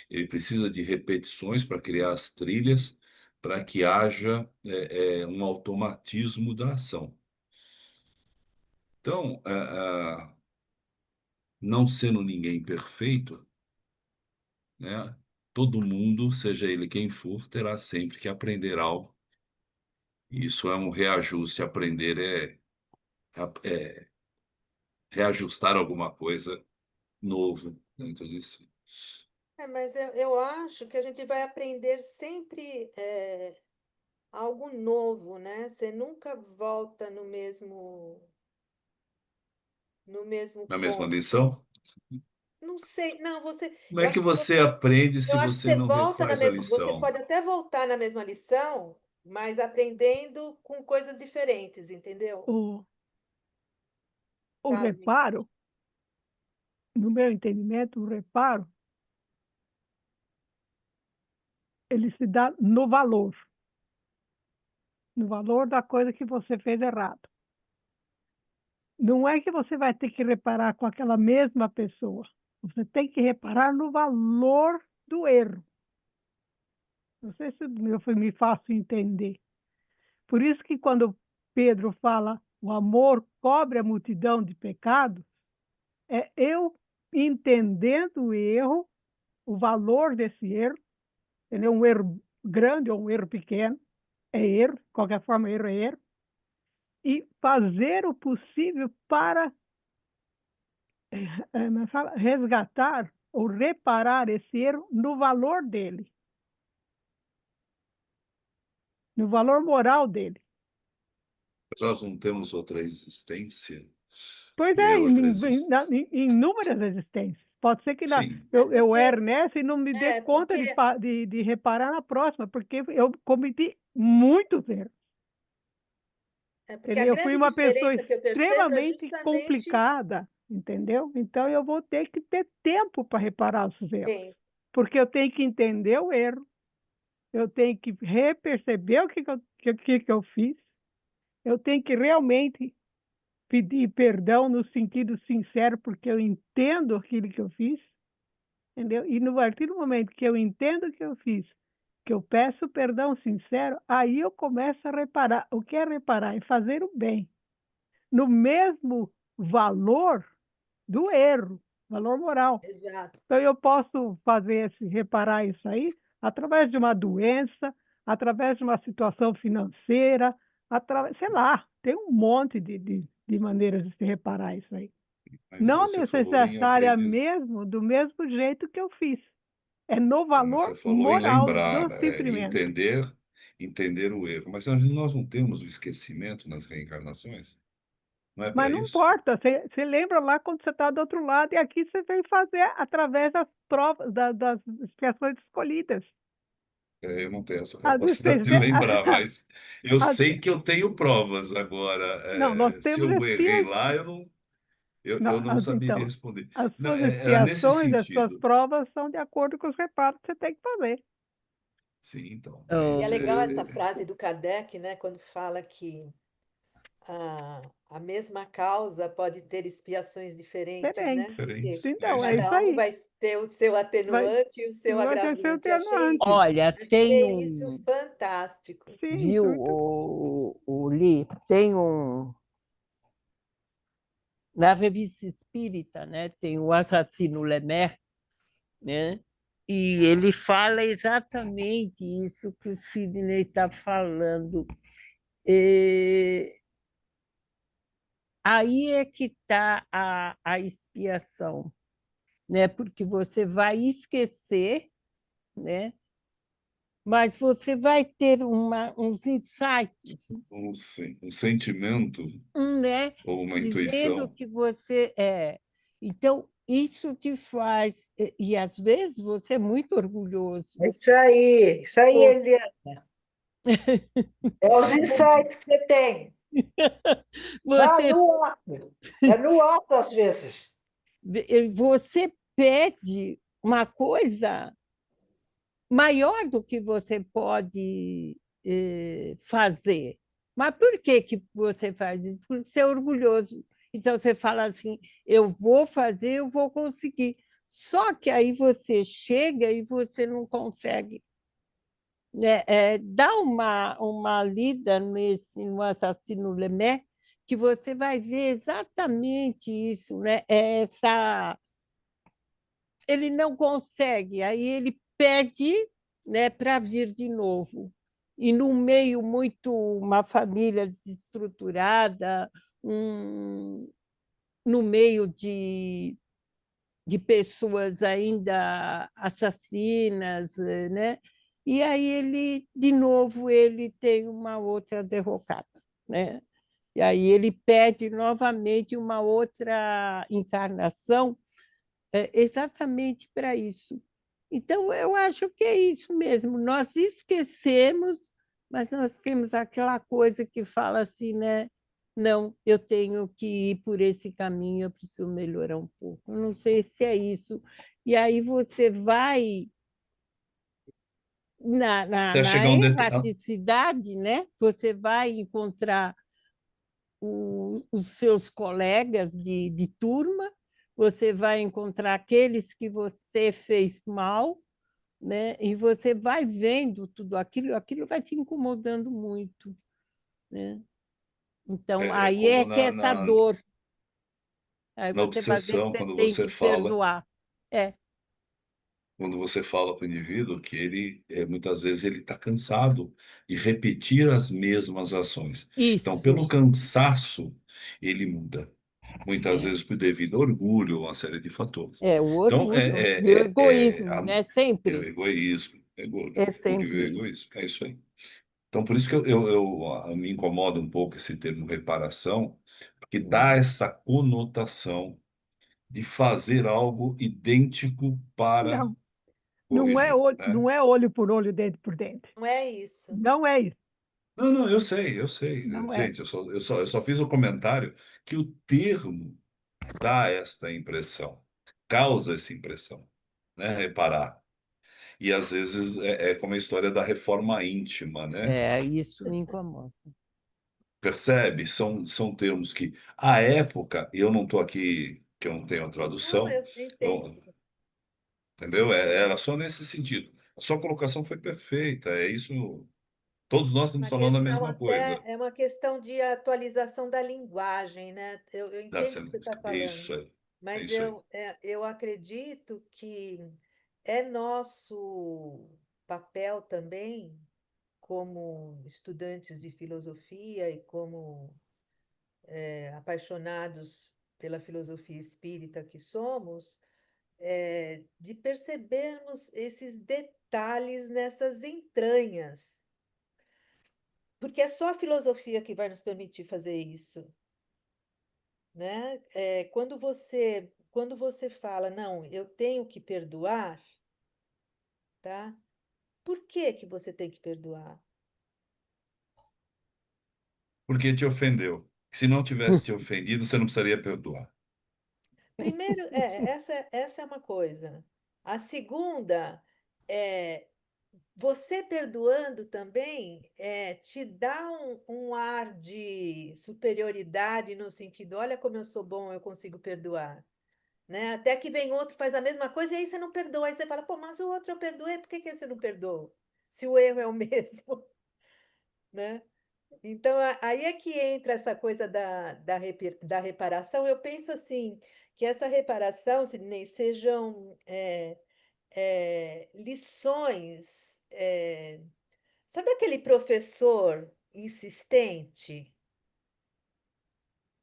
Ele precisa de repetições para criar as trilhas, para que haja um automatismo da ação. Então, não sendo ninguém perfeito, né? Todo mundo, seja ele quem for, terá sempre que aprender algo. Isso é um reajuste. Aprender é reajustar alguma coisa novo dentro de si. Mas eu acho que a gente vai aprender sempre algo novo, né? Você nunca volta no mesmo Na mesma ponto. lição, Não sei, não, como eu é que acho que você você, aprende eu se acho que você você não volta na refaz a mesma, você lição? pode até voltar na mesma lição, mas aprendendo com coisas diferentes, entendeu? O, o Fala, amiga. reparo, no meu entendimento, o reparo, ele se dá no valor da coisa que você fez errado. Não é que você vai ter que reparar com aquela mesma pessoa. Você tem que reparar no valor do erro. Não sei se eu me faço entender. Por isso que quando Pedro fala o amor cobre a multidão de pecados, é eu entendendo o erro, o valor desse erro, entendeu? Um erro grande ou um erro pequeno, é erro, de qualquer forma, erro é erro, e fazer o possível para resgatar ou reparar esse erro no valor dele, no valor moral dele. Mas nós não temos outra existência Pois e é, a outra existência. em inúmeras existências. Pode ser que Sim, É eu porque, erre nessa e não me dê é conta porque, de reparar na próxima, porque eu cometi muitos erros. é porque a Entendeu? Eu fui grande uma pessoa diferença que eu percebo é extremamente justamente complicada, entendeu? Então eu vou ter que ter tempo para reparar os erros, tempo. porque eu tenho que entender o erro, eu tenho que reperceber o que eu fiz, eu tenho que realmente pedir perdão no sentido sincero, porque eu entendo aquilo que eu fiz, entendeu? E no partir do momento que eu entendo o que eu fiz, que eu peço perdão sincero, aí eu começo a reparar. O que é reparar? É fazer o bem, no mesmo valor do erro, valor moral. Exato. Então eu posso reparar isso aí através de uma doença, através de uma situação financeira, sei lá, tem um monte de maneiras de se reparar isso aí. mas Não você falou em aprendiz, do mesmo jeito que eu fiz. É no valor você falou em moral lembrar, do sofrimento. entender o erro. Mas nós não temos o esquecimento nas reencarnações? Não é Mas para não isso? importa, você lembra lá quando você está do outro lado, e aqui você vem fazer através das provas, das expiações escolhidas. Eu não tenho essa Às vezes, capacidade de lembrar, mas eu às- sei que eu tenho provas agora. não, nós Se temos eu errei espias, lá, eu não. eu não saberia Então, responder. as Não, suas era nesse expiações, as suas sentido. provas são de acordo com os reparos que você tem que fazer. Sim, então. E é Mas Oh, legal essa frase do Kardec, né, quando fala que a mesma causa pode ter expiações diferentes, Diferente. né? diferentes. Porque É Então, isso é aí. isso cada um aí. vai ter o seu Vai, atenuante e o seu vai ter seu agravante. Achei, atenuante. olha, tem achei isso um, fantástico. Sim, viu, muito. o Li, tem um, na revista Espírita, né, tem o Assassino Lemer, né, e ele fala exatamente isso que o Sidney está falando. E aí é que está a expiação, né, porque você vai esquecer, né, mas você vai ter uns insights, Um sentimento né? ou uma Dizendo intuição. que você é. Então, isso te faz, e às vezes você é muito orgulhoso. Isso aí, Ou Eliana. É os insights que você tem. Não, você, no ato. É no ato, às vezes. você pede uma coisa maior do que você pode fazer. Mas por que, que você faz isso? Por ser orgulhoso. Então, você fala assim: eu vou fazer, eu vou conseguir. Só que aí você chega e você não consegue. Né? Dá uma lida no Assassino Lemé, que você vai ver exatamente isso. Né? Ele não consegue, aí ele pede, né, para vir de novo. E num meio muito, uma família desestruturada, no meio de pessoas ainda assassinas, né? E aí ele, de novo, ele tem uma outra derrocada, né? E aí ele pede novamente uma outra encarnação exatamente para isso. Então, eu acho que é isso mesmo. Nós esquecemos, mas nós temos aquela coisa que fala assim, né? Não, eu tenho que ir por esse caminho, eu preciso melhorar um pouco. Eu não sei se é isso. E aí você vai Até na chegar um determinado. erraticidade, né? Você vai encontrar os seus colegas de turma, você vai encontrar aqueles que você fez mal, né? E você vai vendo tudo aquilo, aquilo vai te incomodando muito, né? Então, É aí é como que é essa dor. Aí na você vai ver que obsessão, você tem que perdoar. É, quando você fala para o indivíduo que ele, muitas vezes, ele está cansado de repetir as mesmas ações. Então, isso. pelo cansaço, ele muda. Muitas É, vezes por devido ao orgulho, uma série de fatores. é o Então, orgulho e o egoísmo, né? é o Sempre. egoísmo, É orgulho e sempre isso. egoísmo, é isso aí. Então, por isso que me incomoda um pouco esse termo reparação, porque dá essa conotação de fazer algo idêntico para Não, corrigir, né? não é olho por olho, dente por dente. Não é isso. Não é isso. Não, não, eu sei, eu sei. Não é. Gente, eu só fiz o comentário que o termo dá esta impressão, causa essa impressão, né? Reparar. E às vezes é como a história da reforma íntima, né? Isso me incomoda. Percebe? São termos que, à época, e eu não estou aqui, que eu não tenho a Não, tradução, eu entendo. eu- entendeu? Era só nesse sentido. A sua colocação foi perfeita, é isso. Todos nós estamos Uma falando a questão mesma até, coisa. é uma questão de atualização da linguagem, né? Eu Da entendo o que você está semântica. É falando, isso aí. É mas isso aí. eu acredito que é nosso papel também, como estudantes de filosofia e como apaixonados pela filosofia espírita que somos, de percebermos esses detalhes nessas entranhas. Porque é só a filosofia que vai nos permitir fazer isso, né? Quando você fala, não, eu tenho que perdoar, tá? Por que que você tem que perdoar? Porque te ofendeu. Se não tivesse te ofendido, você não precisaria perdoar. Primeiro, essa é uma coisa. A segunda é você perdoando também te dá um ar de superioridade no sentido, olha como eu sou bom, eu consigo perdoar, né? Até que vem outro, faz a mesma coisa e aí você não perdoa. Aí você fala, pô, mas o outro eu perdoei, por que que você não perdoou? Se o erro é o mesmo, né? Então, aí é que entra essa coisa da reparação. Eu penso assim, que essa reparação, Sidney, sejam lições. Sabe aquele professor insistente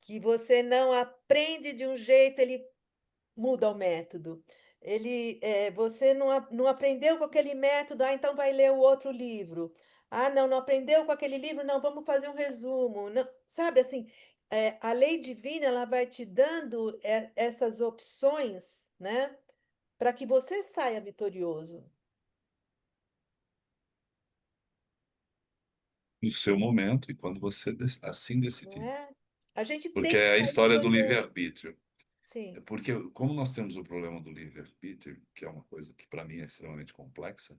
que você não aprende de um jeito, ele muda o método. Você não aprendeu com aquele método, então vai ler o outro livro. Ah, não aprendeu com aquele livro, não, vamos fazer um resumo. Não, sabe assim, a lei divina ela vai te dando essas opções, né, para que você saia vitorioso, No seu momento e quando você assim não decidir. é? A gente Porque tem que é a sair história do vitorioso. livre-arbítrio. Sim, Porque como nós temos o problema do livre-arbítrio, que é uma coisa que para mim é extremamente complexa,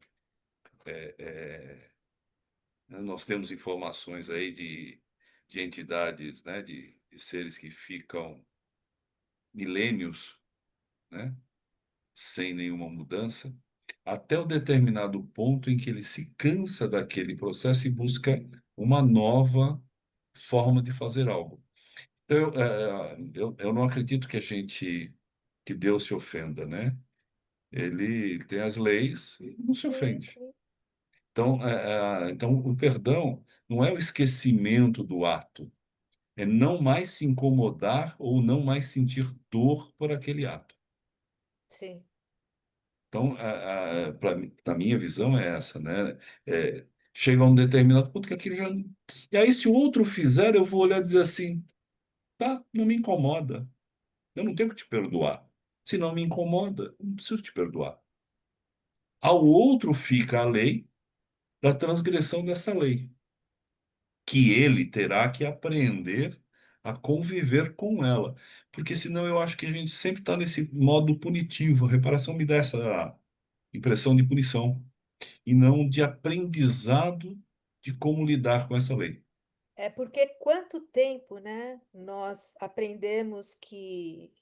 nós temos informações aí de entidades, né, de seres que ficam milênios, né, sem nenhuma mudança, até o determinado ponto em que ele se cansa daquele processo e busca uma nova forma de fazer algo. Então, eu não acredito que Deus se ofenda, né? Ele tem as leis e não se sim, ofende. sim, Então, então, o perdão não é o esquecimento do ato, é não mais se incomodar ou não mais sentir dor por aquele ato. sim. Então, a minha visão é essa, né? Chega a um determinado ponto que aquilo já. E aí, se o outro fizer, eu vou olhar e dizer assim: tá, não me incomoda. Eu não tenho que te perdoar. Se não me incomoda, eu não preciso te perdoar. Ao outro fica a lei da transgressão dessa lei, que ele terá que aprender a conviver com ela. Porque senão eu acho que a gente sempre está nesse modo punitivo. A reparação me dá essa impressão de punição e não de aprendizado de como lidar com essa lei. É porque quanto tempo, né, nós aprendemos que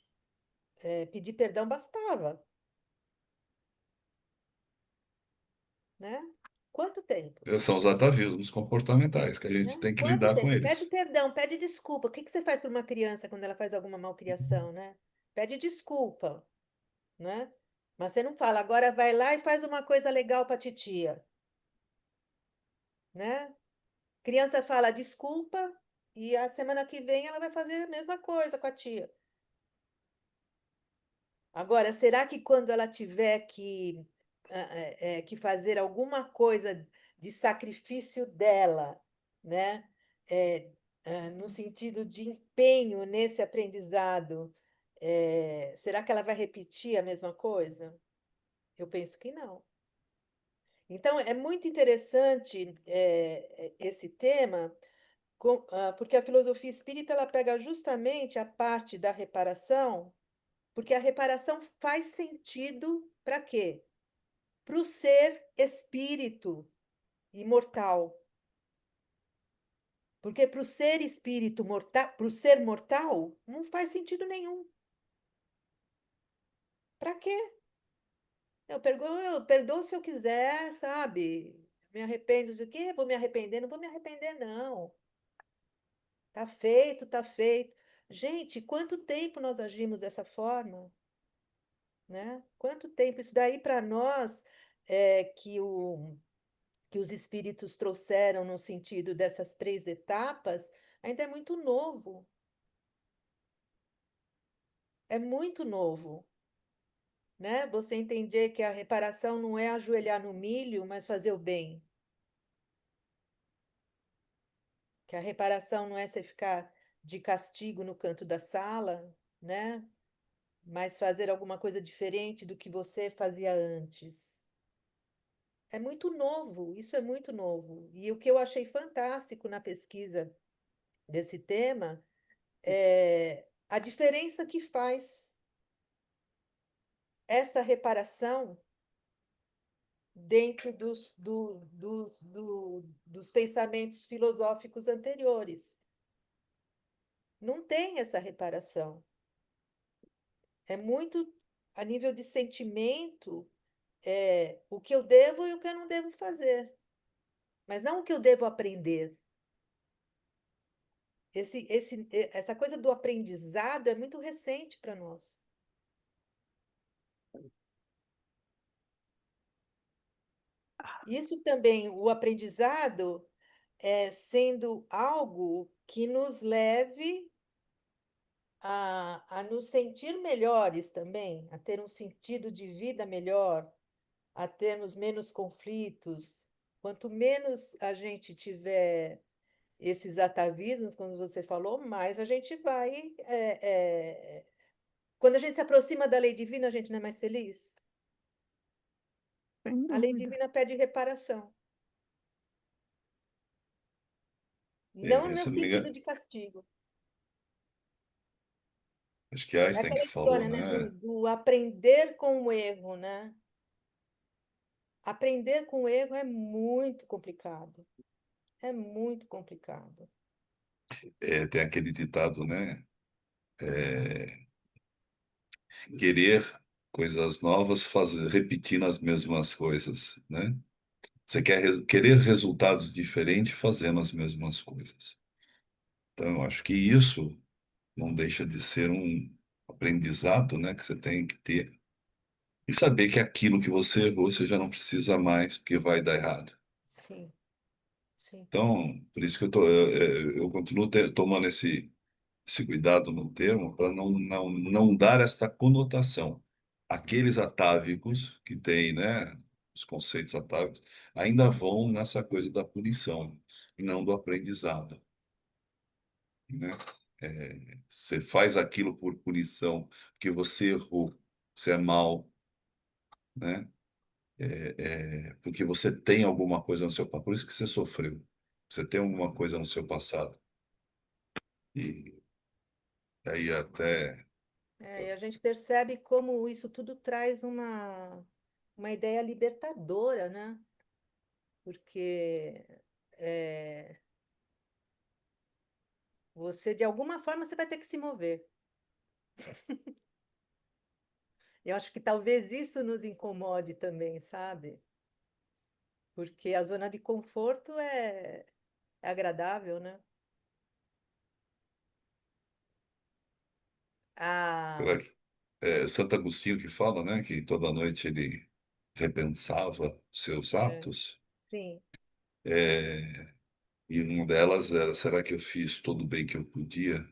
pedir perdão bastava, né? Quanto tempo, São os atavismos comportamentais que a gente né? tem que Quanto lidar com tempo? Pede eles. perdão, pede desculpa. O que que você faz para uma criança quando ela faz alguma malcriação, né? Pede desculpa, né? Mas você não fala, agora vai lá e faz uma coisa legal para titia, né? Criança fala desculpa e a semana que vem ela vai fazer a mesma coisa com a tia. Agora, será que quando ela tiver que fazer alguma coisa de sacrifício dela, né, no sentido de empenho nesse aprendizado, será que ela vai repetir a mesma coisa? Eu penso que não. Então, é muito interessante esse tema, porque a filosofia espírita ela pega justamente a parte da reparação, porque a reparação faz sentido para quê? Para o ser espírito imortal. Porque para o ser espírito mortal, para o ser mortal, não faz sentido nenhum. Para quê? Eu perdoo se eu quiser, sabe? Me arrependo de quê? Vou me arrepender? Não vou me arrepender, não. Tá feito, tá feito. Gente, quanto tempo nós agimos dessa forma, né? Quanto tempo? Isso daí para nós que os espíritos trouxeram no sentido dessas três etapas, ainda é muito novo. É muito novo, né? Você entender que a reparação não é ajoelhar no milho, mas fazer o bem. Que a reparação não é você ficar de castigo no canto da sala, né? Mas fazer alguma coisa diferente do que você fazia antes. É muito novo, isso é muito novo. E o que eu achei fantástico na pesquisa desse tema é a diferença que faz. essa reparação dentro dos pensamentos filosóficos anteriores. Não tem essa reparação. É muito a nível de sentimento, o que eu devo e o que eu não devo fazer, mas não o que eu devo aprender. Essa coisa do aprendizado é muito recente para nós. Isso também, o aprendizado, sendo algo que nos leve a nos sentir melhores também, a ter um sentido de vida melhor, a termos menos conflitos. Quanto menos a gente tiver esses atavismos, como você falou, mais a gente vai. Quando a gente se aproxima da lei divina, a gente não é mais feliz? Sem A lei dúvida. divina pede reparação, não É, no se eu não me sentido engano, de castigo. acho que É Einstein que aquela falou, história, né, né? do aprender com o erro, né? Aprender com o erro é muito complicado. É muito complicado. Tem aquele ditado, né? É, querer coisas novas, repetindo as mesmas coisas, né? Você quer querer resultados diferentes fazendo as mesmas coisas. Então, eu acho que isso não deixa de ser um aprendizado, né, que você tem que ter. E saber que aquilo que você errou, você já não precisa mais, porque vai dar errado. Sim, sim. Então, por isso que eu continuo tomando esse cuidado no termo, para não dar esta conotação. Aqueles atávicos que têm, né, os conceitos atávicos, ainda vão nessa coisa da punição, e não do aprendizado, né? Você faz aquilo por punição, porque você errou, você é mal, né? Porque você tem alguma coisa no seu passado, por isso que você sofreu. Você tem alguma coisa no seu passado. E aí até, E a gente percebe como isso tudo traz uma ideia libertadora, né? Porque é, você, de alguma forma, você vai ter que se mover. Eu acho que talvez isso nos incomode também, sabe? Porque a zona de conforto é agradável, né? Ah, Santo Agostinho que fala, né, que toda noite ele repensava seus é, atos, sim, é, e uma delas era: será que eu fiz todo o bem que eu podia?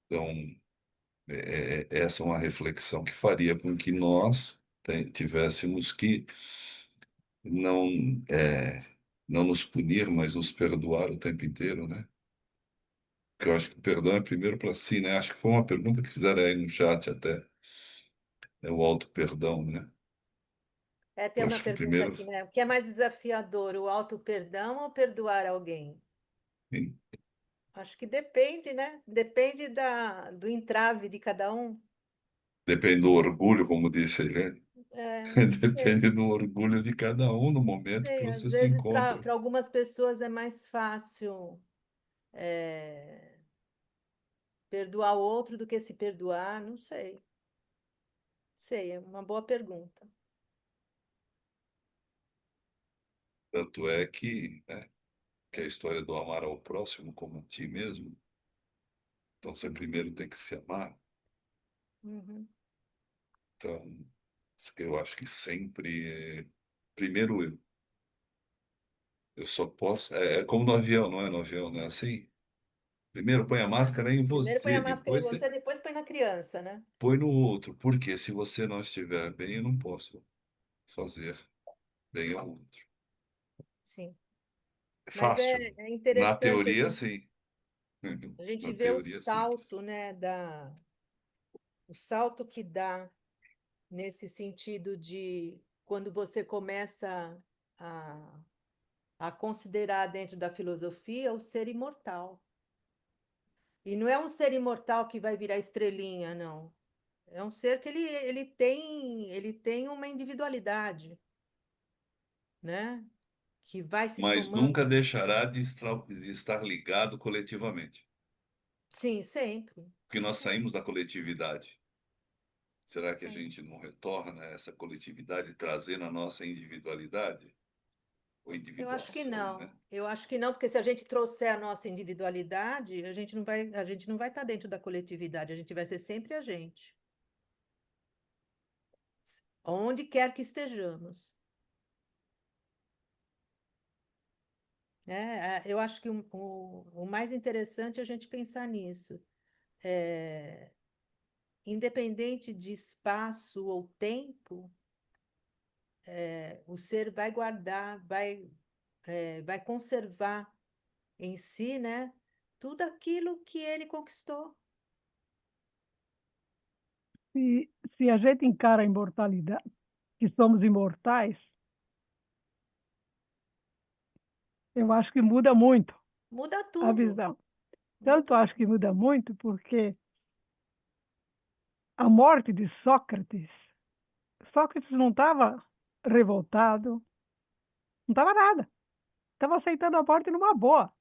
Então, essa é uma reflexão que faria com que nós tivéssemos que não, é, não nos punir, mas nos perdoar o tempo inteiro, né? Porque eu acho que o perdão é primeiro para si, né? Acho que foi uma pergunta que fizeram aí no chat até, o auto-perdão, né? tem Eu uma acho que pergunta primeiro, aqui, né? O que é mais desafiador, o auto-perdão ou perdoar alguém? sim, Acho que depende, né? Depende do entrave de cada um. depende do orgulho, como disse ele, né? Não sei, Depende do orgulho de cada um no não momento que sei. Às você se vezes, encontra. para algumas pessoas é mais fácil é, perdoar o outro do que se perdoar. Não sei. Sei, é uma boa pergunta. Tanto é que, né, que a história do amar ao próximo como a ti mesmo. Então, você primeiro tem que se amar. Uhum. Então, eu acho que sempre, primeiro eu só posso. É como no avião, não é? No avião, não é assim? Primeiro põe a máscara em Primeiro põe você, a máscara em depois você você, depois põe na criança, né? põe no outro. Porque se você não estiver bem, eu não posso fazer bem ao outro. Sim. É Mas fácil. é Na interessante teoria, sim. a gente Na ver o teoria, é salto, simples. né? O salto que dá nesse sentido de quando você começa a, a considerar dentro da filosofia o ser imortal. E não é um ser imortal que vai virar estrelinha, não. É um ser que ele tem uma individualidade, né? Que vai se Mas somando. nunca deixará de estar ligado coletivamente, Sim, sempre. porque nós saímos da coletividade. Será que a Sim. gente não retorna a essa coletividade, trazendo a nossa individualidade ou Eu acho que individuação, né? não. Eu acho que não, porque se a gente trouxer a nossa individualidade, a gente não vai estar dentro da coletividade, a gente vai ser sempre a gente, onde quer que estejamos. Né? Eu acho que o mais interessante é a gente pensar nisso. É, independente de espaço ou tempo, o ser vai guardar, vai conservar em si, né, tudo aquilo que ele conquistou. Se a gente encara a imortalidade, que somos imortais, eu acho que muda muito Muda a tudo, visão. Tanto muda acho que muda muito porque a morte de Sócrates, Sócrates não estava revoltado, não estava nada. Estava aceitando a morte numa boa,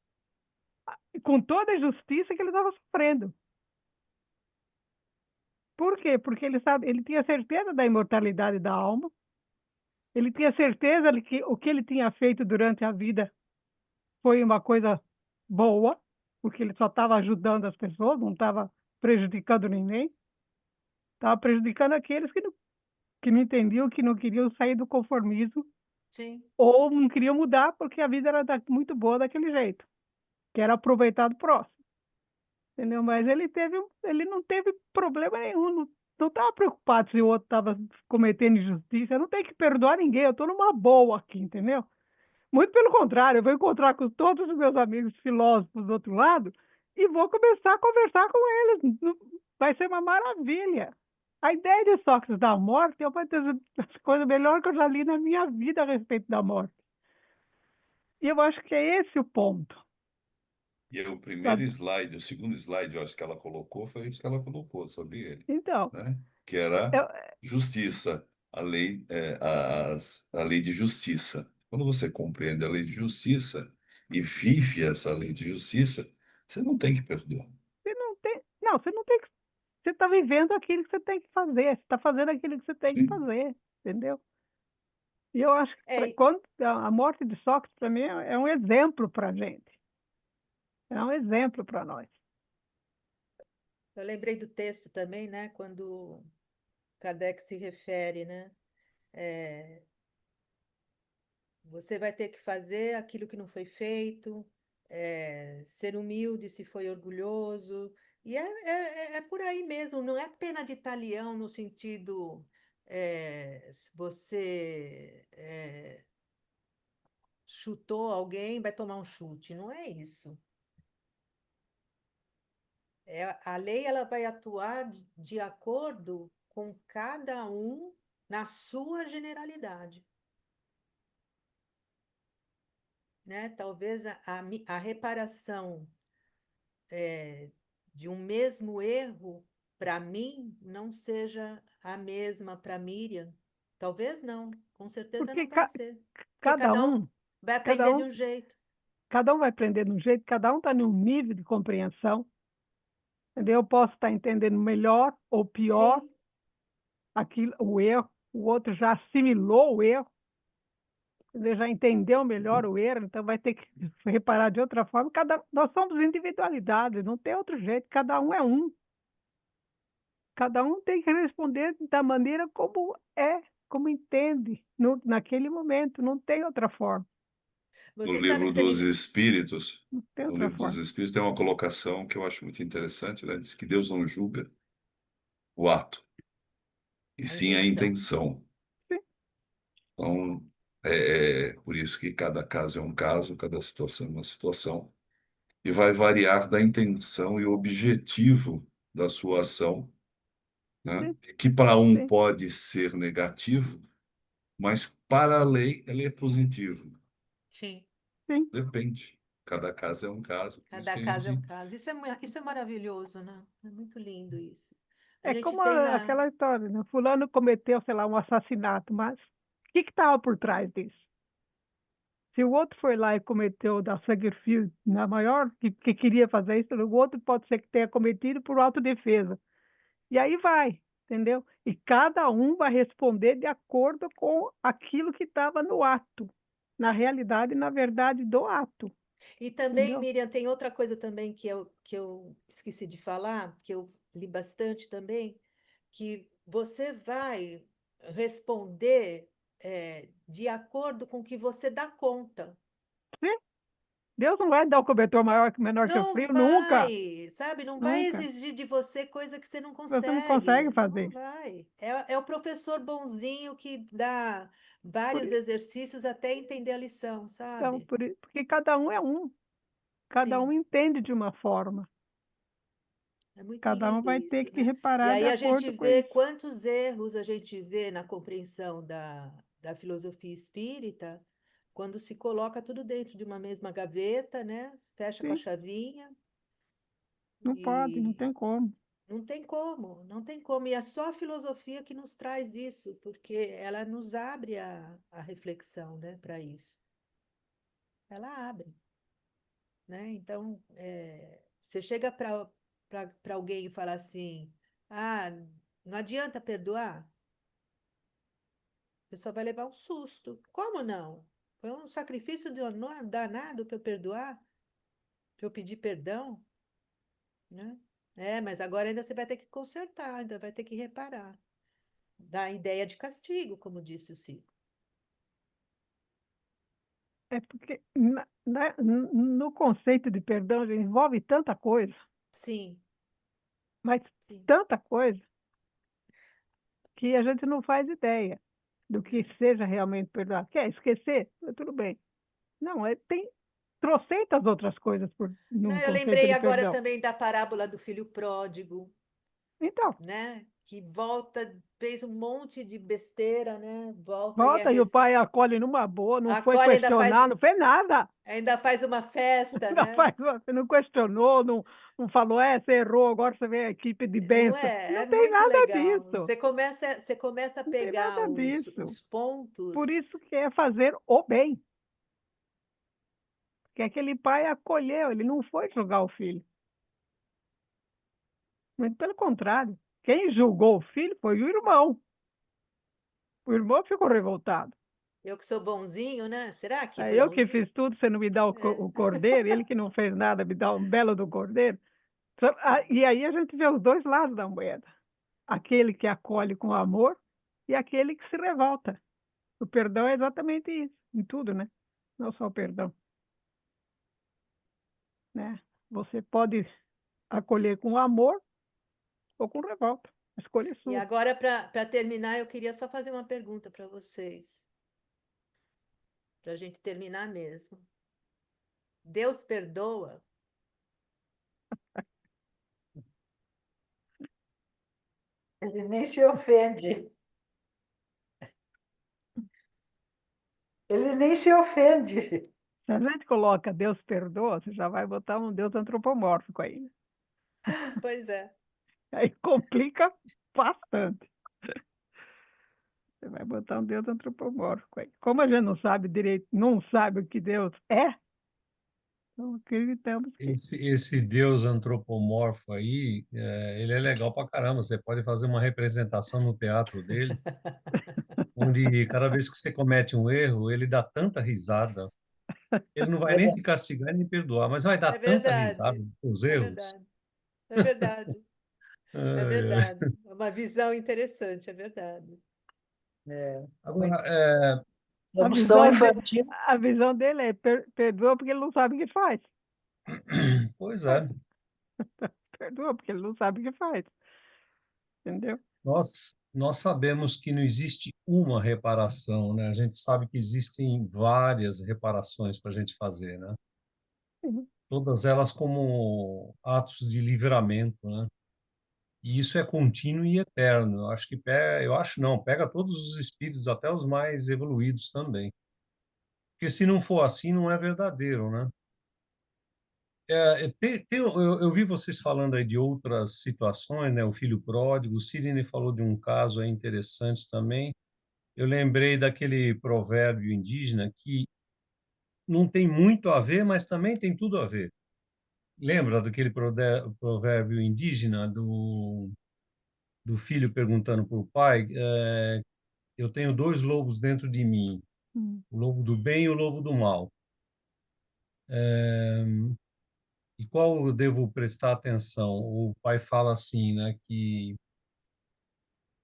com toda a justiça que ele estava sofrendo. Por quê? Porque ele tinha certeza da imortalidade da alma, ele tinha certeza de que o que ele tinha feito durante a vida foi uma coisa boa, porque ele só estava ajudando as pessoas, não estava prejudicando ninguém, estava prejudicando aqueles que não entendiam, que não queriam sair do conformismo sim, ou não queriam mudar porque a vida era muito boa daquele jeito, que era aproveitar do próximo, entendeu? Mas ele não teve problema nenhum, não estava preocupado se o outro estava cometendo injustiça, eu não tenho que perdoar ninguém, eu estou numa boa aqui, entendeu? Muito pelo contrário, eu vou encontrar com todos os meus amigos filósofos do outro lado e vou começar a conversar com eles. Vai ser uma maravilha. A ideia de Sócrates da morte é uma das coisas melhores que eu já li na minha vida a respeito da morte. E eu acho que é esse o ponto, E o primeiro sabe? slide, o segundo slide, eu acho que ela colocou, foi isso que ela colocou sobre ele, Então, né? Que era eu, justiça, a lei, a lei de justiça. Quando você compreende a lei de justiça e vive essa lei de justiça, você não tem que perdoar. você não tem que. Você está vivendo aquilo que você tem que fazer, você está fazendo aquilo que você tem que Sim. fazer, entendeu? E eu acho que é, quando a morte de Sócrates, para mim, é um exemplo para a gente. É um exemplo para nós. eu lembrei do texto também, né, quando Kardec se refere, né, é, você vai ter que fazer aquilo que não foi feito, ser humilde se foi orgulhoso, e é por aí mesmo, não é pena de talião no sentido, se você chutou alguém, vai tomar um chute, não é isso. A lei ela vai atuar de acordo com cada um na sua generalidade, né? Talvez a reparação de um mesmo erro para mim não seja a mesma para Miriam. Talvez não, com certeza Porque não vai ser, porque cada cada um um, vai cada aprender de um, um jeito. cada um vai aprender de um jeito, cada um está num nível de compreensão. Entendeu? Eu posso estar entendendo melhor ou pior Sim, o erro, o outro já assimilou o erro, entendeu? Já entendeu melhor o erro, então vai ter que reparar de outra forma. Nós somos individualidades, não tem outro jeito, cada um é um. Cada um tem que responder da maneira como é, como entende, naquele momento, não tem outra forma. No você sabe livro que você dos me. Espíritos, Não tem no outra livro dos forma. Espíritos tem uma colocação que eu acho muito interessante, né? Diz que Deus não julga o ato, e A sim a intenção. intenção. Sim, Então, por isso que cada caso é um caso, cada situação é uma situação, e vai variar da intenção e objetivo da sua ação, né? sim, Que para um sim, pode ser negativo, mas para a lei ele é positivo. Sim. sim. Depende. Cada caso é um caso. Por isso Cada que a caso é um gente. caso. Isso é maravilhoso, né? É muito lindo isso. A É gente como tem na. aquela história, né? Fulano cometeu, sei lá, um assassinato, mas o que estava por trás disso? Se o outro foi lá e cometeu da sangue frio, na maior que queria fazer isso, o outro pode ser que tenha cometido por autodefesa. E aí vai, entendeu? E cada um vai responder de acordo com aquilo que estava no ato, na realidade e na verdade do ato, E também, entendeu? Miriam, tem outra coisa também que eu esqueci de falar, que eu li bastante também, que você vai responder de acordo com o que você dá conta. Sim, Deus não vai dar o cobertor maior que menor que o Não frio, nunca, vai, sabe? Não vai nunca. exigir de você coisa que você não Você não consegue consegue. Não fazer. vai. É o professor bonzinho que dá Por vários isso, exercícios até entender a lição, então, sabe? porque cada um é um, cada um Sim, entende de uma forma, é muito cada um lindo vai ter isso, que né? E reparar de aí a gente acordo com vê isso. quantos erros a gente vê na compreensão da filosofia espírita, quando se coloca tudo dentro de uma mesma gaveta, né? Fecha com a Sim, chavinha. não pode, não E tem como. não tem como, não tem como. E é só a filosofia que nos traz isso, porque ela nos abre a reflexão, né, para isso. Ela abre, né? Então, você chega para alguém e fala assim: ah, não adianta perdoar, a pessoa vai levar um susto. Como não? Foi um sacrifício danado para eu perdoar, para eu pedir perdão, né? Mas agora ainda você vai ter que consertar, ainda vai ter que reparar. Da ideia de castigo, como disse o Cico. É porque no conceito de perdão envolve tanta coisa, Sim, mas sim. tanta coisa, que a gente não faz ideia do que seja realmente perdoar. Quer esquecer? Tudo bem. Não, tem trocentas outras coisas Não, no eu conceito lembrei de agora perdão. também da parábola do filho pródigo, Então, né? Que volta, fez um monte de besteira, né? Volta e volta e o pai acolhe numa boa, não foi acolhe, questionar, não fez nada. ainda faz uma festa, Não, né? você não questionou, não falou, você errou, agora você vem aqui pedir Não bênção. é? É Não tem muito nada legal. disso. Você começa a Não tem pegar nada os, disso. os Por pontos. isso que é fazer o bem. Que aquele pai acolheu, ele não foi julgar o filho. Muito pelo contrário. Quem julgou o filho foi o irmão. O irmão ficou revoltado. Eu que sou bonzinho, né? Será que É foi eu que bonzinho? fiz tudo, você não me dá É. o cordeiro, ele que não fez nada, me dá um belo do cordeiro. E aí a gente vê os dois lados da moeda. Aquele que acolhe com amor e aquele que se revolta. O perdão é exatamente isso, em tudo, né? Não só o perdão, né? Você pode acolher com amor ou com revolta. A escolha é E sua. agora, para terminar, eu queria só fazer uma pergunta para vocês, para a gente terminar mesmo. Deus perdoa? Ele nem se ofende. Ele nem se ofende. Se a gente coloca Deus perdoa, você já vai botar um Deus antropomórfico aí, né? Pois é. Aí complica bastante. Você vai botar um Deus antropomórfico aí. Como a gente não sabe direito, não sabe o que Deus é, então acreditamos que Esse Deus antropomorfo aí, ele é legal pra caramba. Você pode fazer uma representação no teatro dele, onde cada vez que você comete um erro, ele dá tanta risada. Ele não vai nem te castigar nem perdoar, mas vai dar É tanta risada verdade. dos É erros. verdade. É verdade. É Ai, ai. verdade. É uma visão interessante, é verdade. É, Agora, a somos tão visão, infantis. a visão dele é perdoa porque ele não sabe o que faz. pois é, Perdoa porque ele não sabe o que faz. Entendeu? nós sabemos que não existe uma reparação, né? A gente sabe que existem várias reparações para a gente fazer, né? Sim. Todas elas como atos de livramento, né? E isso é contínuo e eterno. Eu acho que eu acho não, pega todos os espíritos, até os mais evoluídos também. Porque se não for assim, não é verdadeiro, né? Eu vi vocês falando aí de outras situações, né? O filho pródigo, o Sidney falou de um caso aí interessante também. Eu lembrei daquele provérbio indígena que não tem muito a ver, mas também tem tudo a ver. Lembra daquele provérbio indígena do filho perguntando para o pai, eu tenho dois lobos dentro de mim, Hum. o lobo do bem e o lobo do mal. E qual eu devo prestar atenção? O pai fala assim, né, que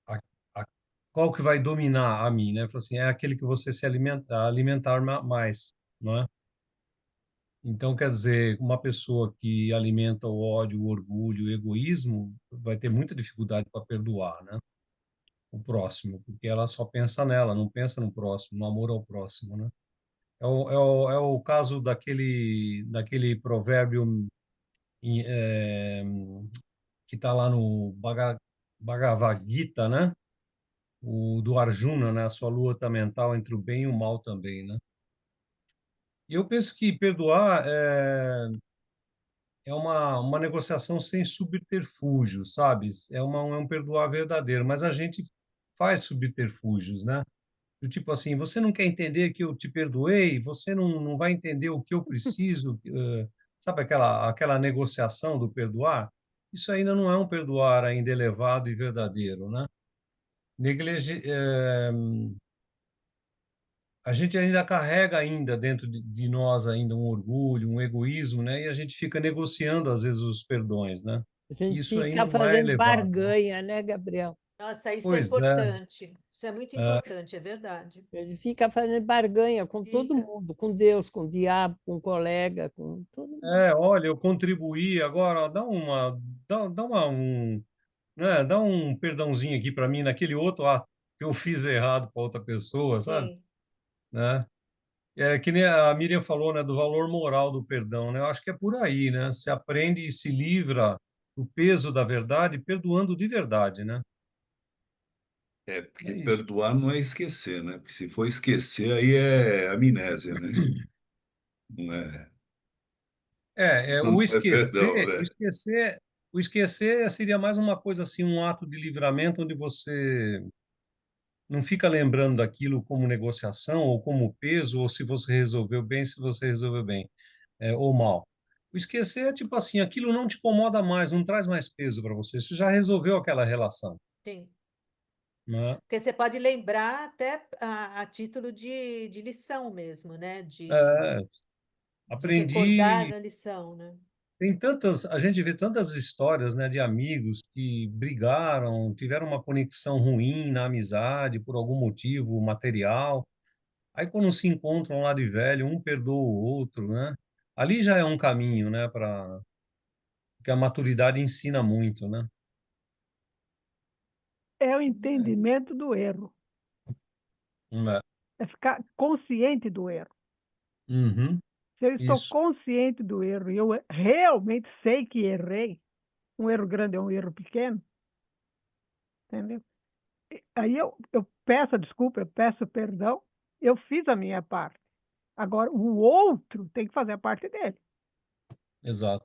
a, a- qual que vai dominar a mim, né? Fala assim, é aquele que você se alimentar mais, não é? Então, quer dizer, uma pessoa que alimenta o ódio, o orgulho, o egoísmo, vai ter muita dificuldade para perdoar, né? O próximo, porque ela só pensa nela, não pensa no próximo, no amor ao próximo, né? É o caso daquele provérbio que está lá no Bhagavad Gita, né? O do Arjuna, né? A sua luta mental entre o bem e o mal também, né? E eu penso que perdoar é uma negociação sem subterfúgio, sabe? É um perdoar verdadeiro, mas a gente faz subterfúgios, né? Do tipo assim, você não quer entender que eu te perdoei, você não vai entender o que eu preciso, sabe aquela negociação do perdoar? Isso ainda não é um perdoar ainda elevado e verdadeiro, né? Negligi a gente ainda carrega ainda dentro de nós ainda um orgulho, um egoísmo, né? E a gente fica negociando às vezes os perdões, né? A gente Isso aí fica não é fazendo elevado, né? barganha, né, Gabriel? Nossa, isso é Pois é, importante. Isso é muito importante, é verdade. A gente fica fazendo barganha com todo Fica. mundo, com Deus, com o diabo, com o colega, com todo mundo. olha, eu contribuí, agora dá um perdãozinho aqui para mim naquele outro ato que eu fiz errado para outra pessoa, sabe? Sim, Né? É que nem a Miriam falou, né, do valor moral do perdão, né? Eu acho que é por aí, né? Se aprende e se livra do peso da verdade, perdoando de verdade, né? É, É porque isso. perdoar não é esquecer, né? Porque se for esquecer, aí é amnésia, né? Não é, O não é perdão, esquecer, né? o esquecer seria mais uma coisa assim, um ato de livramento onde você não fica lembrando daquilo como negociação ou como peso, ou se você resolveu bem, se você resolveu bem, ou mal. O esquecer é tipo assim, aquilo não te incomoda mais, não traz mais peso para você, você já resolveu aquela relação, sim. né? Porque você pode lembrar até a título de lição mesmo, né? É, De recordar aprendi, a lição, né? a gente vê tantas histórias, né, de amigos que brigaram, tiveram uma conexão ruim na amizade por algum motivo material. Aí quando se encontram lá de velho, um perdoa o outro, né? Ali já é um caminho, né, para que a maturidade ensina muito, né? É o entendimento do erro, É. é ficar consciente do erro. Uhum, Se eu estou isso, consciente do erro e eu realmente sei que errei, um erro grande é um erro pequeno, entendeu? Aí eu peço desculpa, eu peço perdão, eu fiz a minha parte. Agora, o outro tem que fazer a parte dele. exato.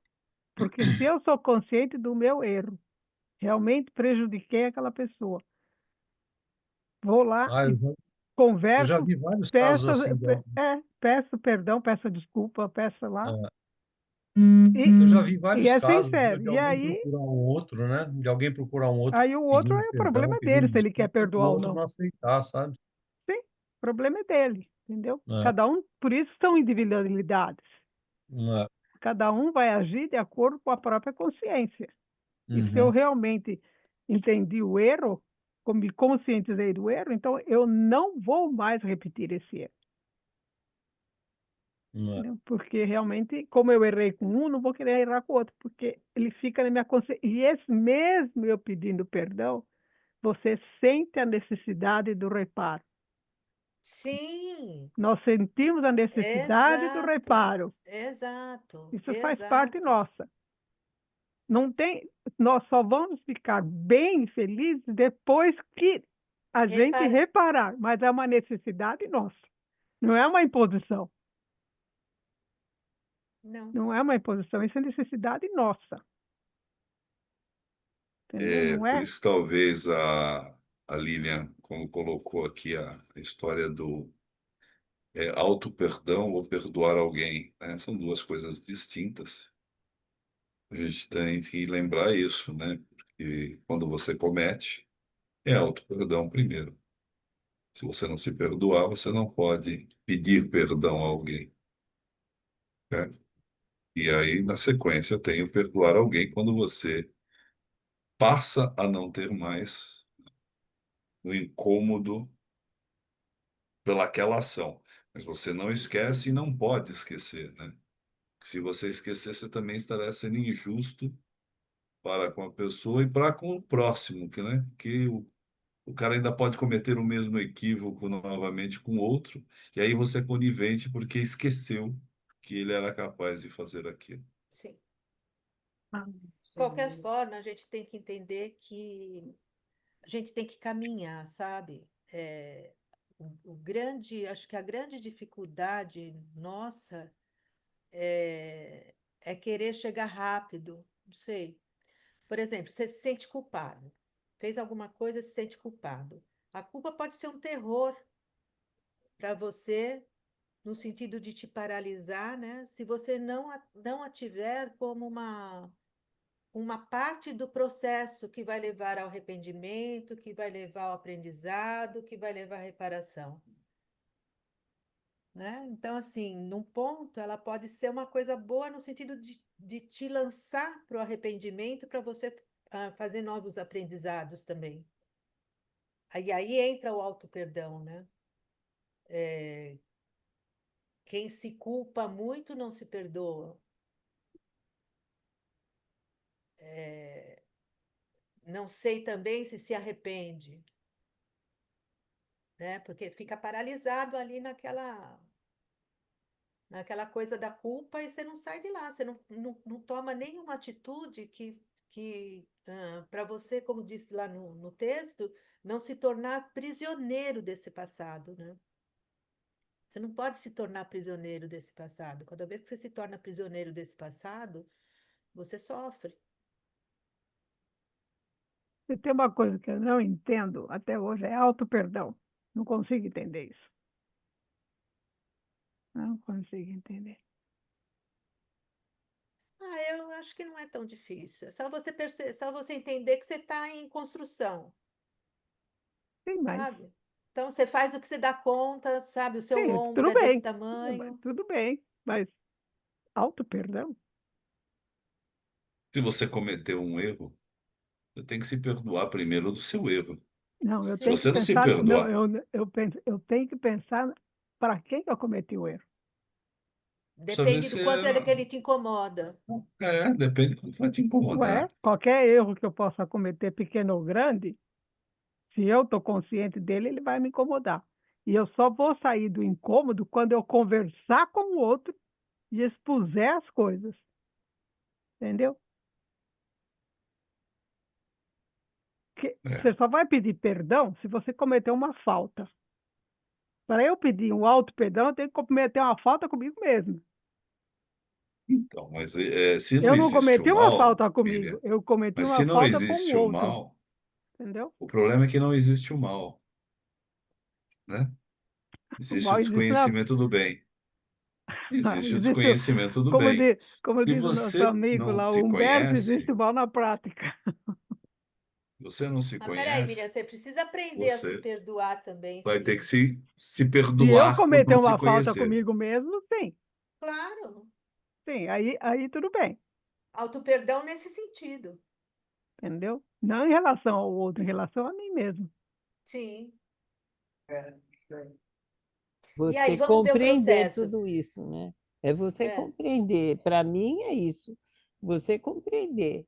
Porque se eu sou consciente do meu erro, realmente prejudiquei aquela pessoa, vou lá Ah, e eu já converso, vi vários casos peço, assim. peço perdão, peço desculpa, peço lá, É, eu já vi e vários é casos, né, sincero. de E alguém aí, procurar um outro, né? De alguém procurar um outro aí o outro pedindo é o perdão, problema dele, pedindo se ele quer desculpa, e o perdoar ou outro não. não aceitar, sabe? Sim, o problema é dele, entendeu? É, Cada um, por isso são individualidades. é, Cada um vai agir de acordo com a própria consciência. E se eu uhum, realmente entendi o erro, me conscientizei do erro, então eu não vou mais repetir esse erro. é, Entendeu? Porque realmente, como eu errei com um, não vou querer errar com o outro, porque ele fica na minha consciência. E esse mesmo eu pedindo perdão, você sente a necessidade do reparo. Sim, Nós sentimos a necessidade do exato, reparo. exato, Isso faz parte exato. nossa. Não tem, nós só vamos ficar bem felizes depois que a gente Repara, reparar, mas é uma necessidade nossa, não é uma imposição. Não. Não é uma imposição, isso é necessidade nossa, entendeu? Não Por é? isso, talvez a Lilian, quando colocou aqui a história do auto-perdão ou perdoar alguém, né? São duas coisas distintas. A gente tem que lembrar isso, né? Porque quando você comete, é auto-perdão primeiro. Se você não se perdoar, você não pode pedir perdão a alguém, né? E aí, na sequência, tem o perdoar alguém quando você passa a não ter mais o incômodo pelaquela ação. Mas você não esquece e não pode esquecer, né? Se você esquecer, você também estará sendo injusto para com a pessoa e para com o próximo, né? Que o cara ainda pode cometer o mesmo equívoco novamente com outro, e aí você é conivente porque esqueceu que ele era capaz de fazer aquilo. Sim. Ah, De qualquer sim. forma, a gente tem que entender que a gente tem que caminhar, sabe? Acho que a grande dificuldade nossa é querer chegar rápido. Não sei. Por exemplo, você se sente culpado. Fez alguma coisa, se sente culpado. A culpa pode ser um terror para você, no sentido de te paralisar, né? Se você não a tiver como uma parte do processo que vai levar ao arrependimento, que vai levar ao aprendizado, que vai levar à reparação, né? Então, assim, num ponto, ela pode ser uma coisa boa no sentido de te lançar para o arrependimento para você fazer novos aprendizados também. Aí entra o auto-perdão, né? Quem se culpa muito não se perdoa. Não sei também se arrepende, né? Porque fica paralisado ali naquela coisa da culpa e você não sai de lá, você não toma nenhuma atitude que para você, como disse lá no texto, não se tornar prisioneiro desse passado, né? Você não pode se tornar prisioneiro desse passado. Cada vez que você se torna prisioneiro desse passado, você sofre. Se tem uma coisa que eu não entendo até hoje, é auto-perdão. Não consigo entender isso. Não consigo entender. Eu acho que não é tão difícil. É só você entender que você está em construção, Sim, mas sabe? Então você faz o que você dá conta, sabe? O seu sim, ombro tudo é desse bem. Mas tamanho. tudo bem. Mas auto-perdão? Se você cometeu um erro, você tem que se perdoar primeiro do seu erro. Não, eu Se tenho Sim, que você não se pensar. Não, perdoar, eu tenho que pensar para quem que eu cometi o erro. precisa ver depende do se quanto que ele te incomoda. depende do quanto vai te Ué, incomodar. qualquer erro que eu possa cometer, pequeno ou grande, se eu estou consciente dele, ele vai me incomodar. E eu só vou sair do incômodo quando eu conversar com o outro e expuser as coisas. Entendeu? É. Você só vai pedir perdão se você cometer uma falta. Para eu pedir um auto-perdão, eu tenho que cometer uma falta comigo mesmo. Então, mas se não Eu não existe o cometi uma mal, falta comigo, Miriam, eu cometi mas uma se não falta com o existe o outro. mal, Entendeu? o problema é que não existe o mal, né? O Existe o mal existe na. desconhecimento do bem. Existe o Existe, desconhecimento do bem. como Se diz o nosso você amigo não lá, o se Humberto, existe conhece, o mal na prática. você não se Mas peraí, Miriam, conhece, você precisa aprender a se você perdoar também, vai ter que sim. se Se eu perdoar por cometer não se uma falta conhecer. comigo mesmo, sim. Claro, Sim, aí tudo bem. auto-perdão nesse sentido. Entendeu? Não em relação ao outro, em relação a mim mesmo. Sim. É, sim. E aí, Você vamos ver o compreender processo. tudo isso, né? É você É. compreender. Para mim é isso. Você compreender.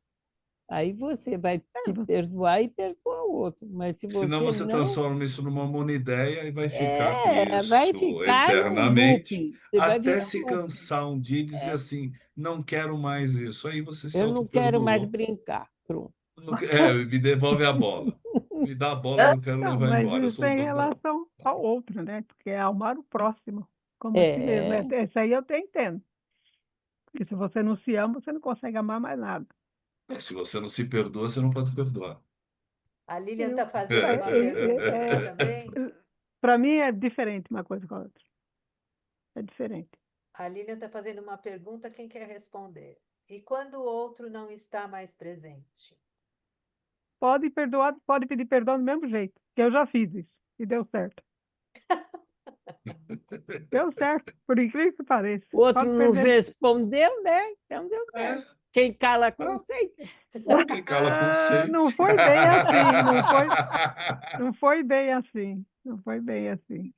Aí você vai É, te perdoar e perdoa o outro. Mas se Senão você você não, transforma isso numa monodideia e vai ficar vai isso ficar num eternamente, looping. Você vai até viver se um looping. cansar um dia e dizer É, assim, não quero mais isso. Aí você se eu não quero mais auto-perdoou. brincar. Pronto. Me devolve a bola. Me dá a bola que eu quero não, levar mas embora. Eu isso sou o é em dono da bola. relação ao outro, né? Porque é amar o próximo, como a si mesmo. É, Esse aí eu te entendo. Porque se você não se ama, você não consegue amar mais nada. Se você não se perdoa, você não pode perdoar. A Lilian Eu- está fazendo uma pergunta também. Para mim é diferente uma coisa com a outra. É diferente. A Lilian está fazendo uma pergunta, quem quer responder? E quando o outro não está mais presente? Pode perdoar, pode pedir perdão do mesmo jeito, que eu já fiz isso e deu certo. Deu certo, por incrível que pareça. O outro Pode não perder. respondeu, né? Então deu certo. Quem cala consente. Quem cala Ah, consente. não foi bem assim, não foi bem assim, não foi bem assim.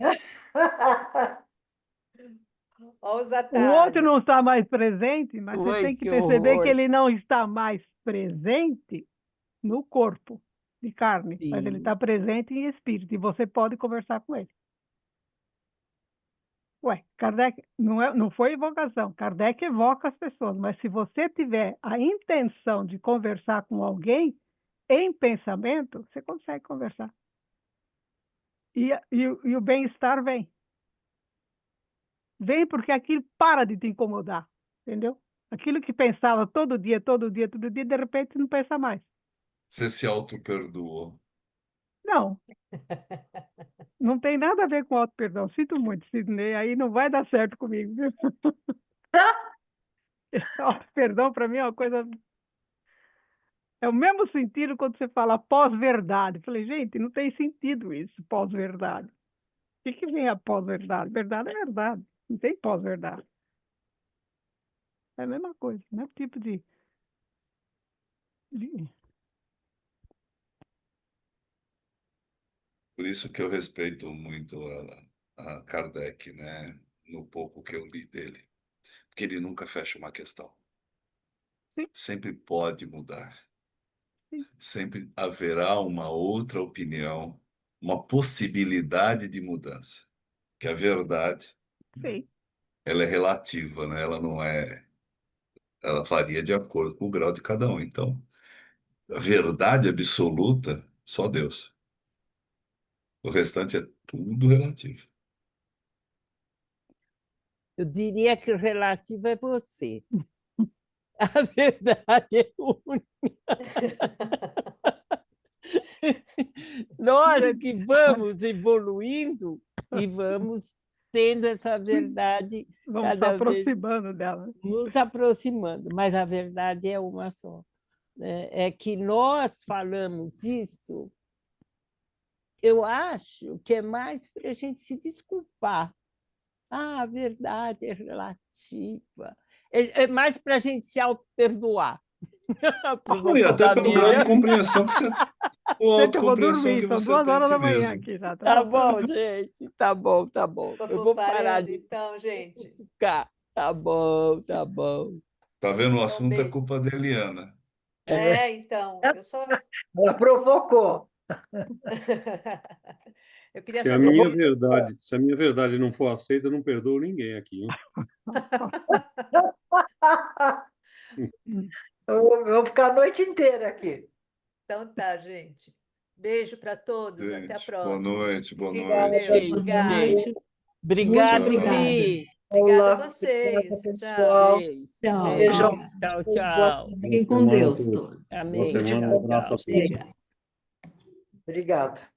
Olha os O outro não atalhos. está mais presente, mas você Oi, tem que que perceber que horror. ele não está mais presente no corpo de carne, mas ele Sim. está presente em espírito e você pode conversar com ele. Ué, Kardec não foi evocação. Kardec evoca as pessoas, mas se você tiver a intenção de conversar com alguém em pensamento, você consegue conversar. E o bem-estar vem. Vem porque aquilo para de te incomodar, entendeu? Aquilo que pensava todo dia, de repente não pensa mais. Você se auto-perdoou. Não, não tem nada a ver com auto-perdão. Sinto muito, Sidney, aí não vai dar certo comigo, viu? Auto-perdão para mim é uma coisa. É o mesmo sentido quando você fala pós-verdade. Falei, gente, não tem sentido isso, pós-verdade. O que vem a pós-verdade? Verdade é verdade. Não tem pós-verdade. É a mesma coisa, mesmo tipo de... Por isso que eu respeito muito a Kardec, né? No pouco que eu li dele. Porque ele nunca fecha uma questão. Sim, Sempre pode mudar. sim, Sempre haverá uma outra opinião, uma possibilidade de mudança. Que a verdade, sim. ela é relativa, né? Ela não é. Ela varia de acordo com o grau de cada um. Então, a verdade absoluta, só Deus. O restante é tudo relativo. Eu diria que o relativo é você. A verdade é única. Nós que vamos evoluindo e vamos tendo essa verdade Vamos se cada vez aproximando dela. nos aproximando, mas a verdade é uma só. É que nós falamos isso, eu acho que é mais para a gente se desculpar. A verdade é relativa. É mais para a gente se auto-perdoar. Não, e até pelo grau de compreensão que você. Ou Gente, eu vou autocompreensão que dormir, são você 2 tem de horas si da manhã mesmo. aqui já. Tá bom, gente. Tá bom, tá bom. Eu Vamos vou parar parando, de então, gente. ficar. Tá bom, tá bom. Tá vendo? O Então, assunto é beijo. culpa da Eliana. Então, eu só. Ela provocou. Eu queria Se a saber minha se verdade, se a minha verdade não for aceita, eu não perdoo ninguém aqui, hein? Eu vou ficar a noite inteira aqui. Então tá, gente. Beijo para todos, até a Gente, boa próxima. noite, boa Fiquem com noite. Deus. Beijo, Obrigada. gente. Obrigado, Muito Li. Obrigada a Olá, vocês. obrigada, Tchau. pessoal. Beijo. Tchau, Beijão. obrigada. Tchau, Boa tchau. semana. Fiquem com Boa semana a Deus todos. todos. Boa Amém. semana, um Tchau, abraço tchau. a todos. Obrigada. Obrigada.